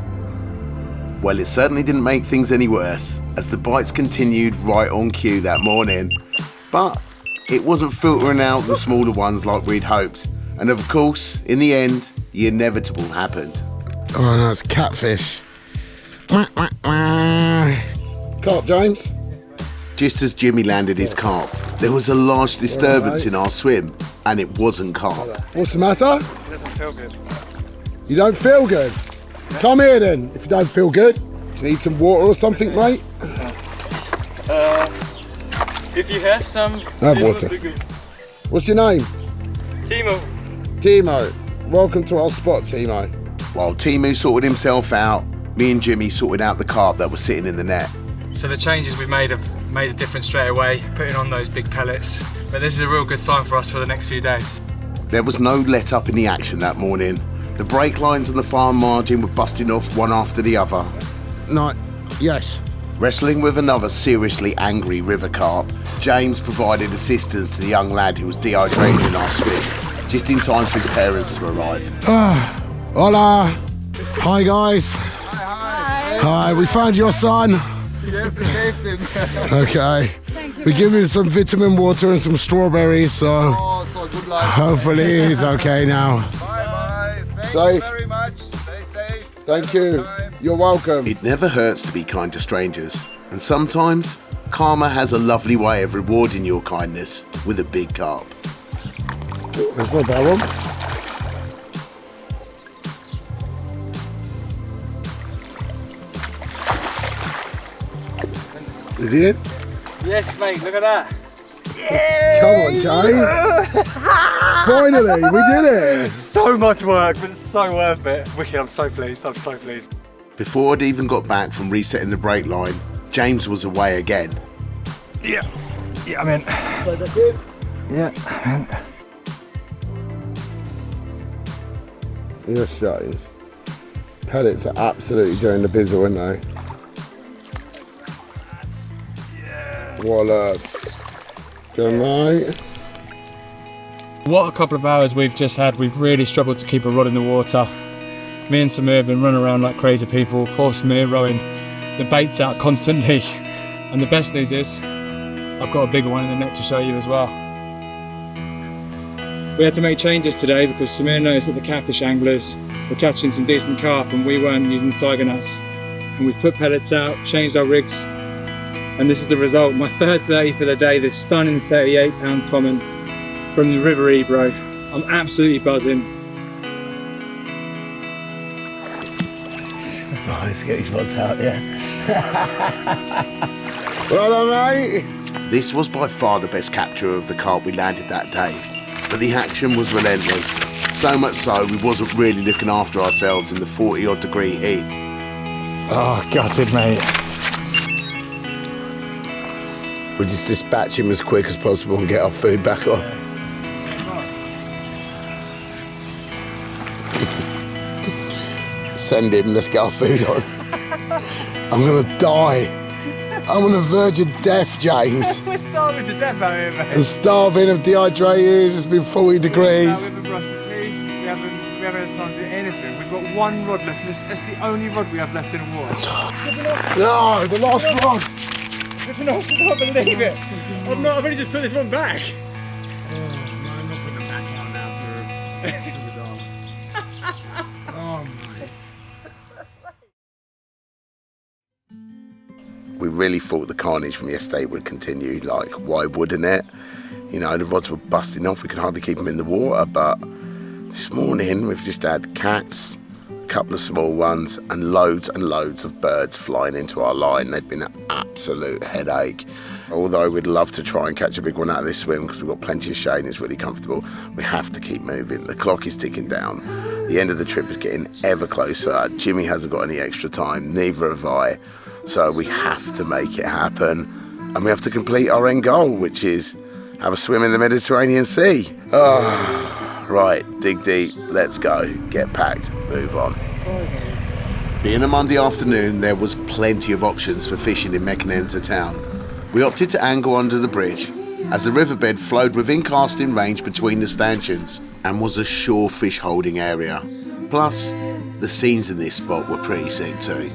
Well, it certainly didn't make things any worse, as the bites continued right on cue that morning. But it wasn't filtering out the smaller ones like we'd hoped. And of course, in the end, the inevitable happened. Oh no, it's catfish. Carp, James? Just as Jimmy landed his carp, there was a large disturbance in our swim, and it wasn't carp. What's the matter? It doesn't feel good. You don't feel good? Come here then, if you don't feel good. Do you need some water or something, mate? If you have some, have water. What's your name? Timo. Timo. Welcome to our spot, Timo. While Timo sorted himself out, me and Jimmy sorted out the carp that was sitting in the net. So the changes we've made have made a difference straight away, putting on those big pellets. But this is a real good sign for us for the next few days. There was no let up in the action that morning. The brake lines on the farm margin were busting off one after the other. No, yes. Wrestling with another seriously angry river carp, James provided assistance to the young lad who was dehydrated in our swim, just in time for his parents to arrive. Hola. Hi, guys. Hi, we found your son. Yes, we saved him. Okay. We give him some vitamin water and some strawberries, so So good luck. hopefully he's okay now. Bye-bye. Thank Safe. you very much. Stay safe. Thank you. You're welcome. It never hurts to be kind to strangers, and sometimes karma has a lovely way of rewarding your kindness with a big carp. There's no bad one. Is he in? Yes, mate, look at that. Come on, James. Finally, we did it. So much work, but it's so worth it. Wicked, I'm so pleased, I'm so pleased. Before I'd even got back from resetting the brake line, James was away again. Yeah, I'm in. Yeah, I'm in. You're James. Pellets are absolutely doing the bizzle, aren't they? What up? Good night. What a couple of hours we've just had. We've really struggled to keep a rod in the water. Me and Samir have been running around like crazy people. Poor Samir rowing the baits out constantly. And the best news is, I've got a bigger one in the net to show you as well. We had to make changes today because Samir noticed that the catfish anglers were catching some decent carp and we weren't using the tiger nuts. And we've put pellets out, changed our rigs, and this is the result. My third 30 for the day, this stunning 38-pound common from the River Ebro. I'm absolutely buzzing. Oh, let's get these rods out, yeah. Well done, mate. This was by far the best capture of the carp we landed that day, but the action was relentless. So much so, we wasn't really looking after ourselves in the 40-odd degree heat. Oh, gutted, mate. We'll just dispatch him as quick as possible and get our food back on. Send him, let's get our food on. I'm gonna die. I'm on the verge of death, James. We're starving to death out here, mate. I'm starving, I'm dehydrated, it's been 40 degrees. We haven't brushed the teeth, we haven't had time to do anything. We've got one rod left, and that's the only rod we have left in the water. No, the last rod. I can't believe it. I've only just put this one back. I'm not putting them back on now We really thought the carnage from yesterday would continue. Like, why wouldn't it? You know, the rods were busting off. We could hardly keep them in the water. But this morning, we've just had cats, a couple of small ones, and loads of birds flying into our line. They've been an absolute headache. Although we'd love to try and catch a big one out of this swim because we've got plenty of shade and it's really comfortable, we have to keep moving. The clock is ticking down. The end of the trip is getting ever closer. Jimmy hasn't got any extra time, neither have I. So we have to make it happen, and we have to complete our end goal, which is have a swim in the Mediterranean Sea. Oh, right, dig deep, let's go, get packed, move on. Being a Monday afternoon, there was plenty of options for fishing in Mequinenza town. We opted to angle under the bridge, as the riverbed flowed within casting range between the stanchions, and was a sure fish holding area. Plus, the scenes in this spot were pretty sick too.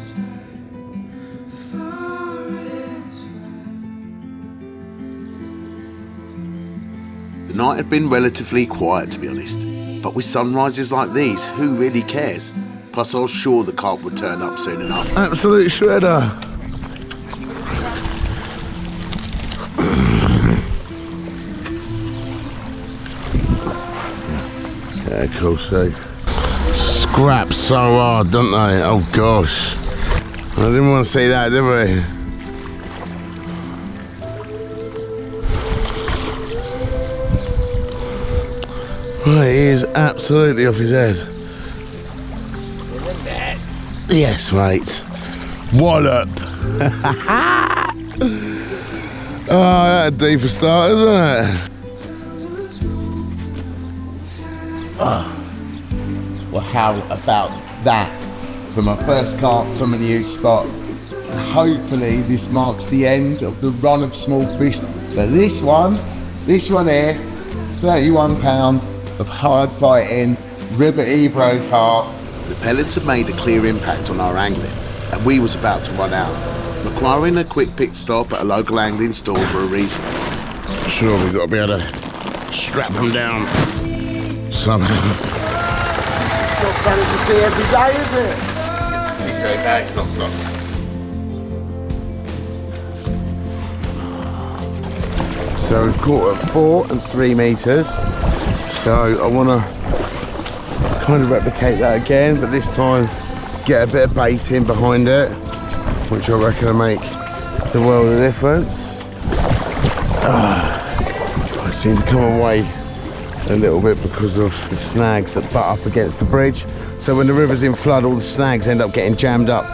The night had been relatively quiet, to be honest, but with sunrises like these, who really cares? Plus I was sure the carp would turn up soon enough. Absolute shredder. Yeah, cool, safe. Scrap so hard, don't they? Oh gosh. I didn't want to see that, did we? Right, he is absolutely off his head. Isn't that? Yes, mate. Wallop. Oh, that's deep for start, isn't it? Oh. Well, how about that? For my first carp from a new spot. Hopefully this marks the end of the run of small fish. But this one here, 31 pound of hard fighting River Ebro carp. The pellets had made a clear impact on our angling, and we was about to run out, requiring a quick pit stop at a local angling store for a reason. Sure, we've got to be able to strap them down somehow. Not something to see every day, is it? It's a big great bag, knocked off. So we've caught at 4 and 3 metres. So I want to kind of replicate that again, but this time get a bit of bait in behind it, which I reckon will make the world of difference. I seem to come away a little bit because of the snags that butt up against the bridge. So when the river's in flood, all the snags end up getting jammed up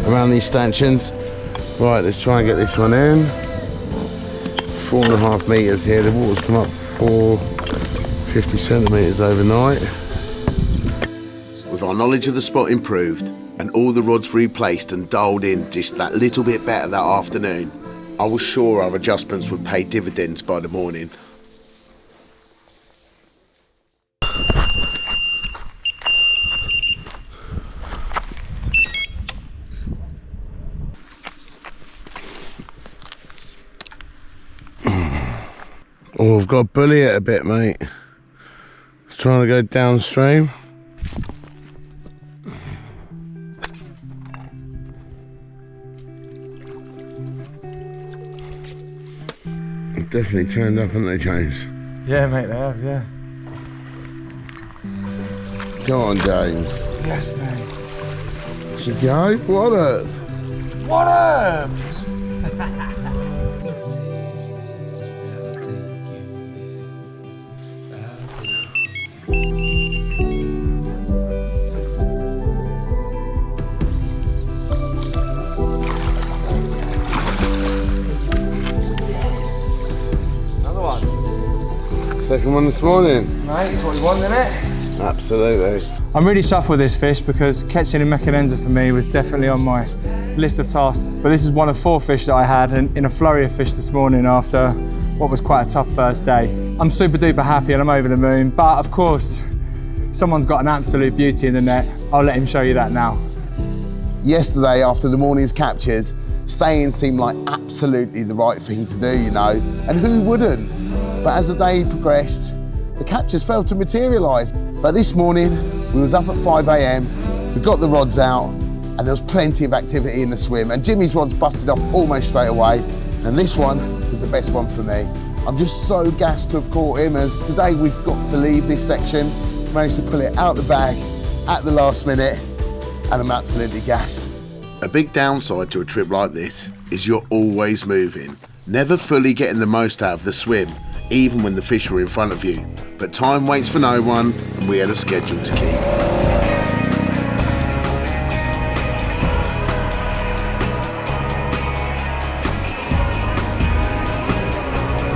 around these stanchions. Right, let's try and get this one in. 4.5 metres here. The water's come up 50 centimetres overnight. With our knowledge of the spot improved and all the rods replaced and dialed in just that little bit better that afternoon, I was sure our adjustments would pay dividends by the morning. Oh, I've got to bully it a bit, mate. Trying to go downstream. Definitely turned up, haven't they, James? Yeah, mate, they have, yeah. Go on, James. Yes, mate. Should go? What up? What up? Second one this morning. Mate, it's what you want, isn't it? Absolutely. I'm really chuffed with this fish because catching a mechadenza for me was definitely on my list of tasks. But this is one of 4 fish that I had in a flurry of fish this morning after what was quite a tough first day. I'm super duper happy and I'm over the moon, but of course, someone's got an absolute beauty in the net. I'll let him show you that now. Yesterday, after the morning's captures, staying seemed like absolutely the right thing to do, you know, and who wouldn't? But as the day progressed, the captures failed to materialise. But this morning, we was up at 5 AM, we got the rods out, and there was plenty of activity in the swim, and Jimmy's rods busted off almost straight away, and this one was the best one for me. I'm just so gassed to have caught him, as today we've got to leave this section, managed to pull it out the bag at the last minute, and I'm absolutely gassed. A big downside to a trip like this is you're always moving, never fully getting the most out of the swim, even when the fish were in front of you. But time waits for no one, and we had a schedule to keep.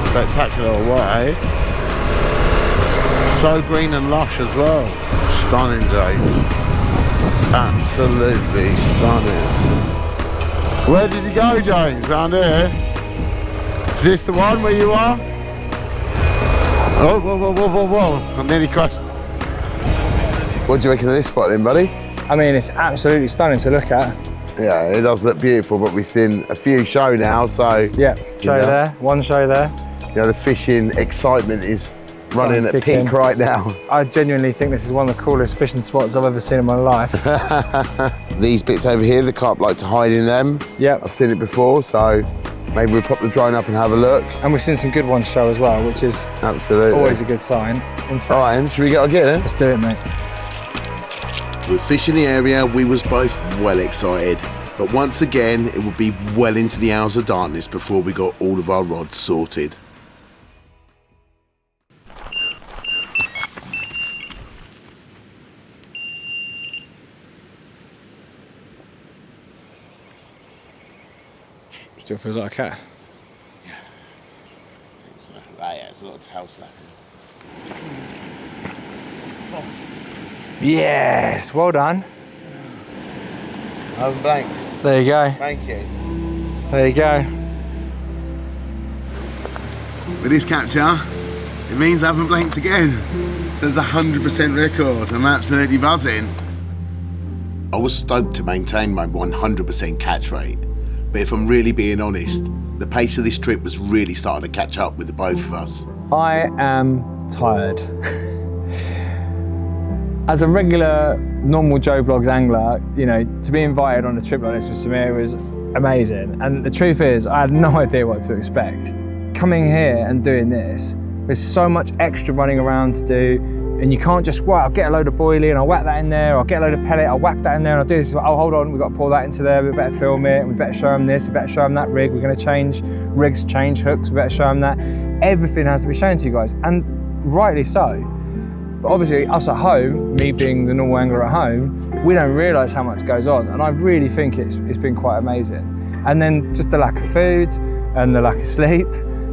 Spectacular way. So green and lush as well. Stunning, James. Absolutely stunning. Where did you go, James? Round here? Is this the one where you are? Oh, whoa, whoa, whoa, whoa, whoa. I'm nearly crushed. What do you reckon of this spot then, buddy? I mean, it's absolutely stunning to look at. Yeah, it does look beautiful, but we've seen a few show now, so... Yeah, show there, one show there. You know, the fishing excitement is running at peak right now. I genuinely think this is one of the coolest fishing spots I've ever seen in my life. These bits over here, the carp like to hide in them. Yep. I've seen it before, so maybe we'll pop the drone up and have a look. And we've seen some good ones show as well, which is absolutely always a good sign. All right, then, should we get our gear? Let's do it, mate. With fish in the area, we was both well excited. But once again, it would be well into the hours of darkness before we got all of our rods sorted. Still feels like a cat. Yeah. Right, yeah, it's a lot of tail slapping. Yes, well done. I haven't blanked. There you go. Thank you. There you go. With this capture, it means I haven't blanked again. So there's a 100% record. I'm absolutely buzzing. I was stoked to maintain my 100% catch rate. But if I'm really being honest, the pace of this trip was really starting to catch up with the both of us. I am tired. As a regular, normal Joe Blogs angler, you know, to be invited on a trip like this with Samir was amazing. And the truth is, I had no idea what to expect. Coming here and doing this There's so much extra running around to do, and you can't just, right, I'll get a load of boilie and I'll whack that in there, or I'll get a load of pellet, I'll whack that in there, and I'll do this. Oh, hold on, we've got to pour that into there, we better film it, and we better show them this, we better show them that rig, we're going to change rigs, change hooks, we better show them that. Everything has to be shown to you guys, and rightly so. But obviously, us at home, me being the normal angler at home, we don't realise how much goes on, and I really think it's been quite amazing. And then just the lack of food, and the lack of sleep,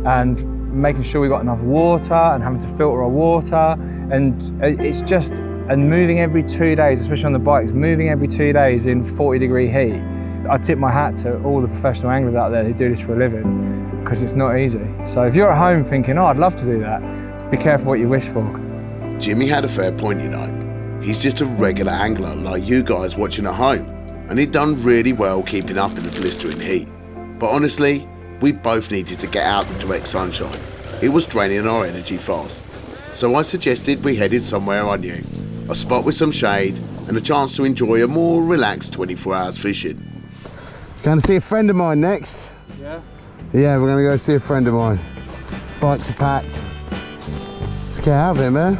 and making sure we got enough water, and having to filter our water, and it's just, and moving every 2 days, especially on the bikes, moving every 2 days in 40-degree heat. I tip my hat to all the professional anglers out there who do this for a living, because it's not easy. So if you're at home thinking, oh, I'd love to do that, be careful what you wish for. Jimmy had a fair point, you know. He's just a regular angler like you guys watching at home, and he'd done really well keeping up in the blistering heat. But honestly, we both needed to get out the direct sunshine. It was draining our energy fast. So I suggested we headed somewhere I knew, a spot with some shade and a chance to enjoy a more relaxed 24 hours fishing. Going to see a friend of mine next. Yeah? Yeah, we're going to go see a friend of mine. Bikes are packed. Let's get out of here, man.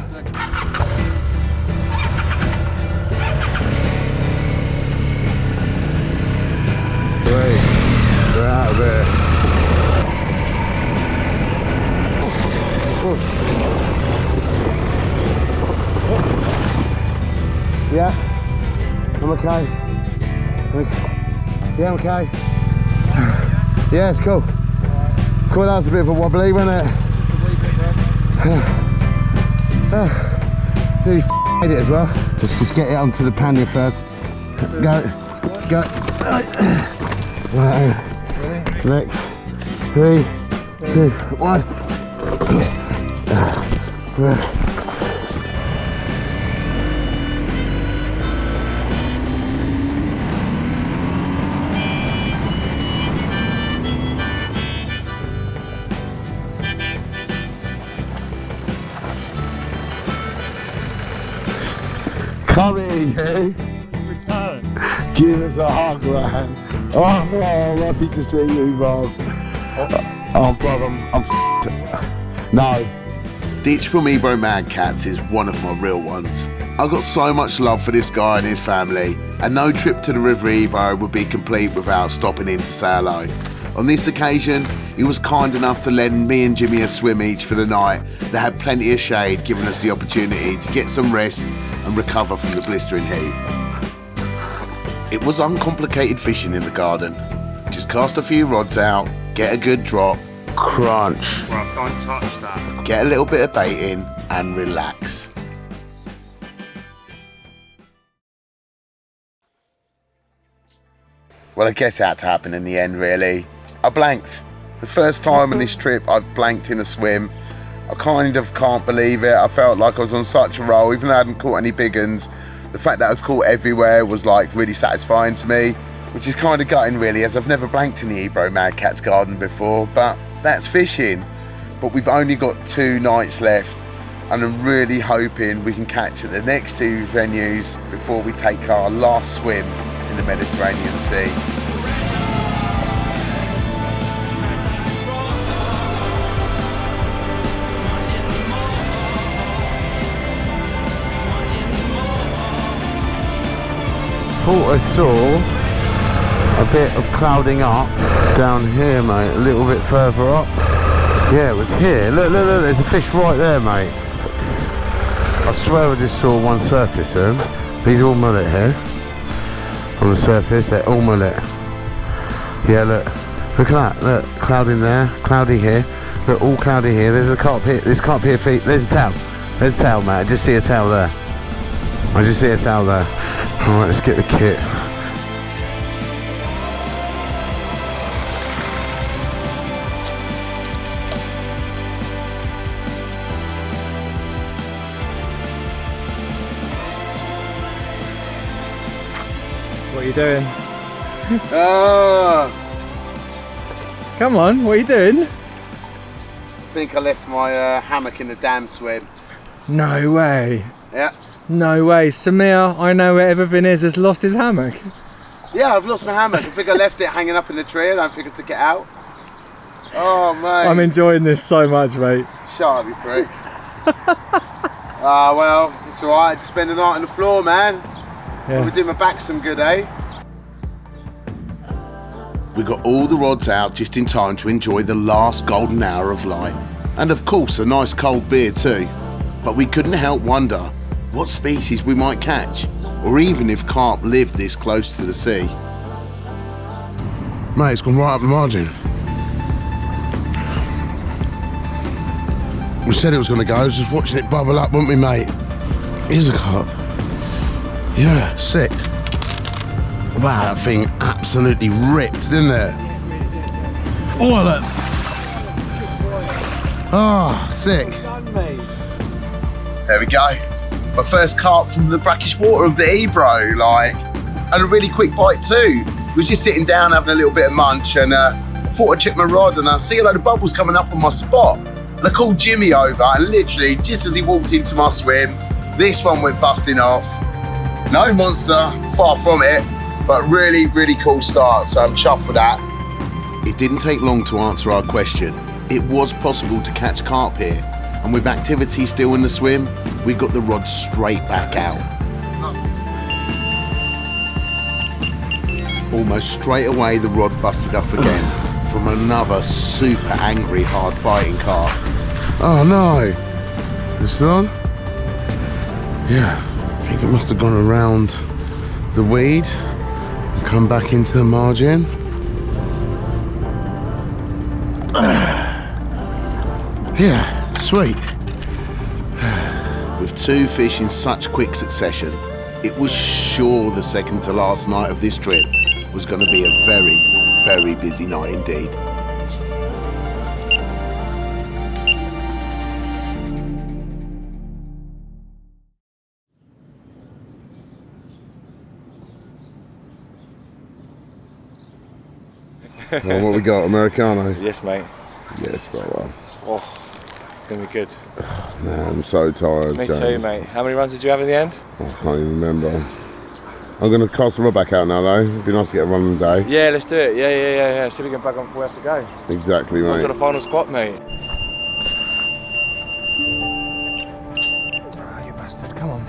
Great, we're out of here. Yeah, I'm okay. Yeah, I'm okay. Yeah, it's cool. Cool, that was a bit of a wobbly, wasn't it? Nearly made it as well. Let's just get it onto the pannier first. Go. Right. Next. 3, 2, 1. Come here, you. Return. Give us a hug, man. Oh, I'm happy to see you, Bob. Oh, brother, I'm f***ed. No. Ditch from Ebro Mad Cats is one of my real ones. I've got so much love for this guy and his family, and no trip to the River Ebro would be complete without stopping in to say hello. On this occasion, he was kind enough to lend me and Jimmy a swim each for the night that had plenty of shade, giving us the opportunity to get some rest and recover from the blistering heat. It was uncomplicated fishing in the garden. Just cast a few rods out, get a good drop, crunch, Bro, don't touch that. get a little bit of bait in and relax. Well, I guess it had to happen in the end, really. I blanked. The first time on this trip I've blanked in a swim. I kind of can't believe it. I felt like I was on such a roll, even though I hadn't caught any big uns. The fact that I was caught everywhere was like really satisfying to me, which is kind of gutting really, as I've never blanked in the Ebro Mad Cats garden before, but that's fishing. But we've only got 2 nights left, and I'm really hoping we can catch at the next 2 venues before we take our last swim in the Mediterranean Sea. Thought I saw a bit of clouding up down here, mate, a little bit further up. Yeah, it was here. Look, there's a fish right there, mate. I swear I just saw one surface of them. These are all mullet here. On the surface, they're all mullet. Yeah, look at that. Look, clouding there, cloudy here. Look, all cloudy here. There's a carp here. This carp here, feet. There's a tail. There's a tail, mate. I just see a tail there. I just see a tail there. Alright, let's get the kit. What are you doing? Come on, what are you doing? I think I left my hammock in the dam swim. No way. Yeah. No way. Samir, I know where everything is, has lost his hammock. Yeah, I've lost my hammock. I think I left it hanging up in the tree. I don't think I took it out. Oh, mate. I'm enjoying this so much, mate. Shut up, you prick. Ah, well, it's alright. Just spend the night on the floor, man. Yeah. We did my back some good, eh? We got all the rods out just in time to enjoy the last golden hour of light. And of course, a nice cold beer too. But we couldn't help wonder what species we might catch, or even if carp lived this close to the sea. Mate, it's gone right up the margin. We said it was going to go, I was just watching it bubble up, weren't we, mate? Here's a carp. Yeah, sick. Wow, that thing absolutely ripped, didn't it? Oh, look. Oh, sick. There we go. My first carp from the brackish water of the Ebro, like, and a really quick bite too. Was just sitting down having a little bit of munch, and I thought I'd check my rod, and I see a load of bubbles coming up on my spot. And I called Jimmy over, and literally just as he walked into my swim, this one went busting off. No monster, far from it, but really, really cool start, so I'm chuffed for that. It didn't take long to answer our question. It was possible to catch carp here, and with activity still in the swim, we got the rod straight back out. Almost straight away, the rod busted off again from another super angry, hard-fighting carp. Oh no. Is it still on? Yeah, I think it must have gone around the weed and come back into the margin. Yeah, sweet. With two fish in such quick succession, it was sure the second to last night of this trip was going to be a very, very busy night indeed. Well, what we got, Americano? Yes, mate. Yes, brother. Oh, gonna be good. Man, I'm so tired. Me James. too, mate. How many runs did you have in the end? I can't even remember. I'm going to cast the rod back out now, though. It'd be nice to get a run in the day. Yeah, let's do it. Yeah. See if we can back on before we have to go. Exactly, mate. On to the final spot, mate. Oh, you bastard, come on.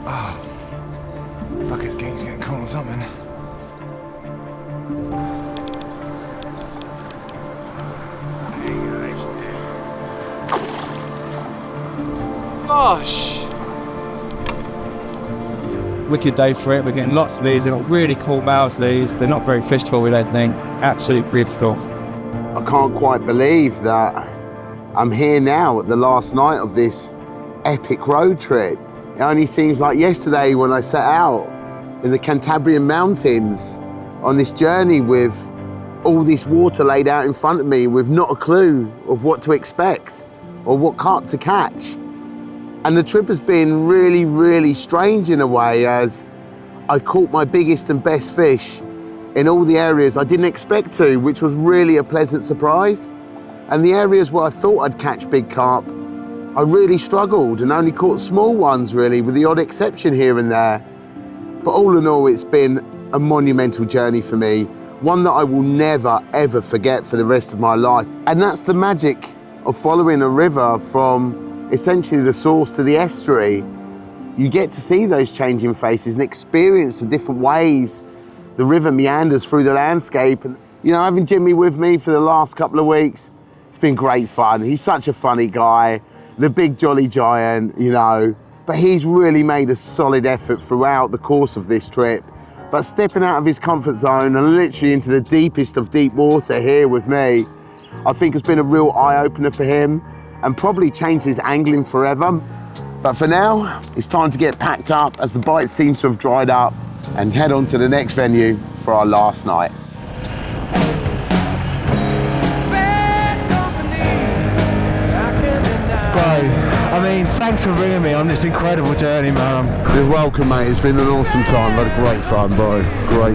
Oh, fuck, his game's getting caught or something. Gosh! Wicked day for it. We're getting lots of these. They've got really cool mouths, these. They're not very fished for, we don't think. Absolute beautiful. I can't quite believe that I'm here now at the last night of this epic road trip. It only seems like yesterday when I set out in the Cantabrian Mountains on this journey with all this water laid out in front of me with not a clue of what to expect or what carp to catch. And the trip has been really, really strange in a way, as I caught my biggest and best fish in all the areas I didn't expect to, which was really a pleasant surprise. And the areas where I thought I'd catch big carp, I really struggled and only caught small ones really, with the odd exception here and there. But all in all, it's been a monumental journey for me, one that I will never, ever forget for the rest of my life. And that's the magic of following a river from essentially the source to the estuary. You get to see those changing faces and experience the different ways the river meanders through the landscape. And you know, having Jimmy with me for the last couple of weeks, it's been great fun. He's such a funny guy, the big jolly giant, you know, but he's really made a solid effort throughout the course of this trip. But stepping out of his comfort zone and literally into the deepest of deep water here with me, I think has been a real eye-opener for him and probably changed his angling forever. But for now, it's time to get packed up as the bites seem to have dried up and head on to the next venue for our last night. Bro, I mean, thanks for bringing me on this incredible journey, man. You're welcome, mate. It's been an awesome time. Had a great fun, bro.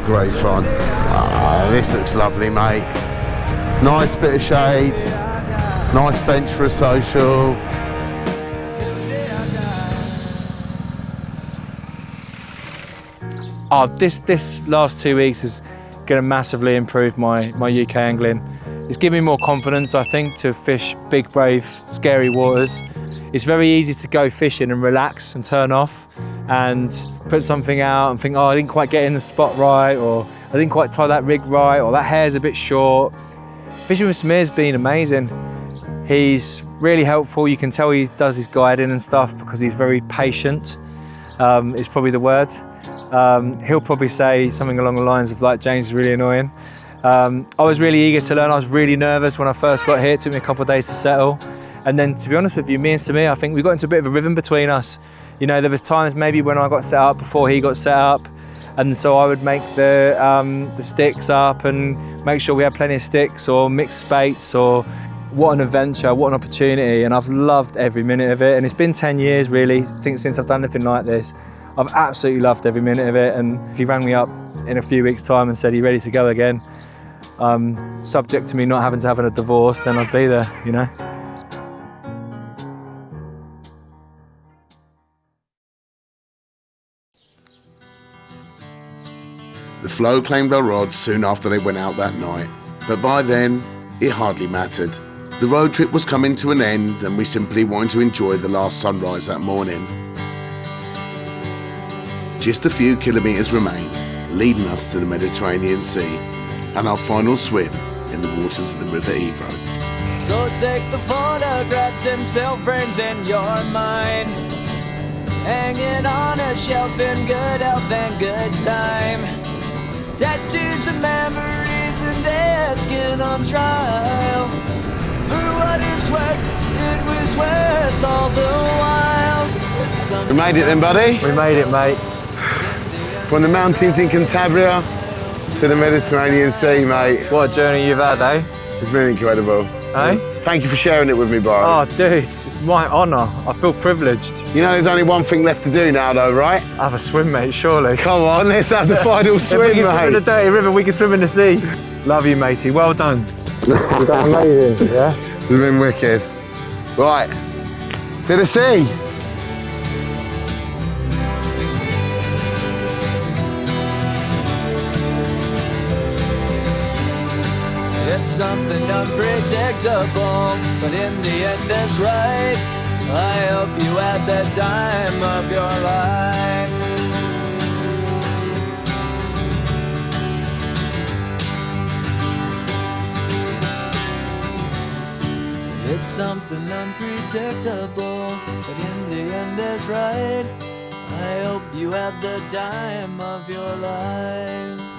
Great fun. This looks lovely, mate. Nice bit of shade. Nice bench for a social. This last 2 weeks is going to massively improve my UK angling. It's given me more confidence, I think, to fish big, brave, scary waters. It's very easy to go fishing and relax and turn off and put something out and think, oh, I didn't quite get in the spot right, or I didn't quite tie that rig right, or that hair's a bit short. Fishing with Samir's been amazing. He's really helpful. You can tell he does his guiding and stuff because he's very patient, is probably the word. He'll probably say something along the lines of like, James is really annoying. I was really eager to learn. I was really nervous when I first got here. It took me a couple of days to settle. And then, to be honest with you, me and Samir, I think we got into a bit of a rhythm between us. You know, there was times maybe when I got set up before he got set up, and so I would make the sticks up and make sure we had plenty of sticks or mixed baits. Or what an adventure, what an opportunity, and I've loved every minute of it. And it's been 10 years really, I think, since I've done anything like this. I've absolutely loved every minute of it, and if he rang me up in a few weeks' time and said, "Are you ready to go again?" Subject to me not having to have a divorce, then I'd be there, you know. The flow claimed our rods soon after they went out that night, but by then, it hardly mattered. The road trip was coming to an end, and we simply wanted to enjoy the last sunrise that morning. Just a few kilometres remained, leading us to the Mediterranean Sea, and our final swim in the waters of the River Ebro. So take the photographs and still frames in your mind, hanging on a shelf in good health and good time. Tattoos and memories and dead skin on trial. For what it's worth, it was worth all the while. We made it then, buddy? We made it, mate. From the mountains in Cantabria to the Mediterranean Sea, mate. What a journey you've had, eh? It's been incredible. Eh? Thank you for sharing it with me, Byron. Oh, dude, it's my honour. I feel privileged. You know there's only one thing left to do now, though, right? Have a swim, mate, surely. Come on, let's have the final swim, mate. If we can swim in the dirty river, we can swim in the sea. Love you, matey. Well done. You've done amazing, yeah? It's been wicked. Right, to the sea. It's something unpredictable, but in the end it's right. I hope you had the time of your life. It's something unpredictable, but in the end it's right. I hope you had the time of your life.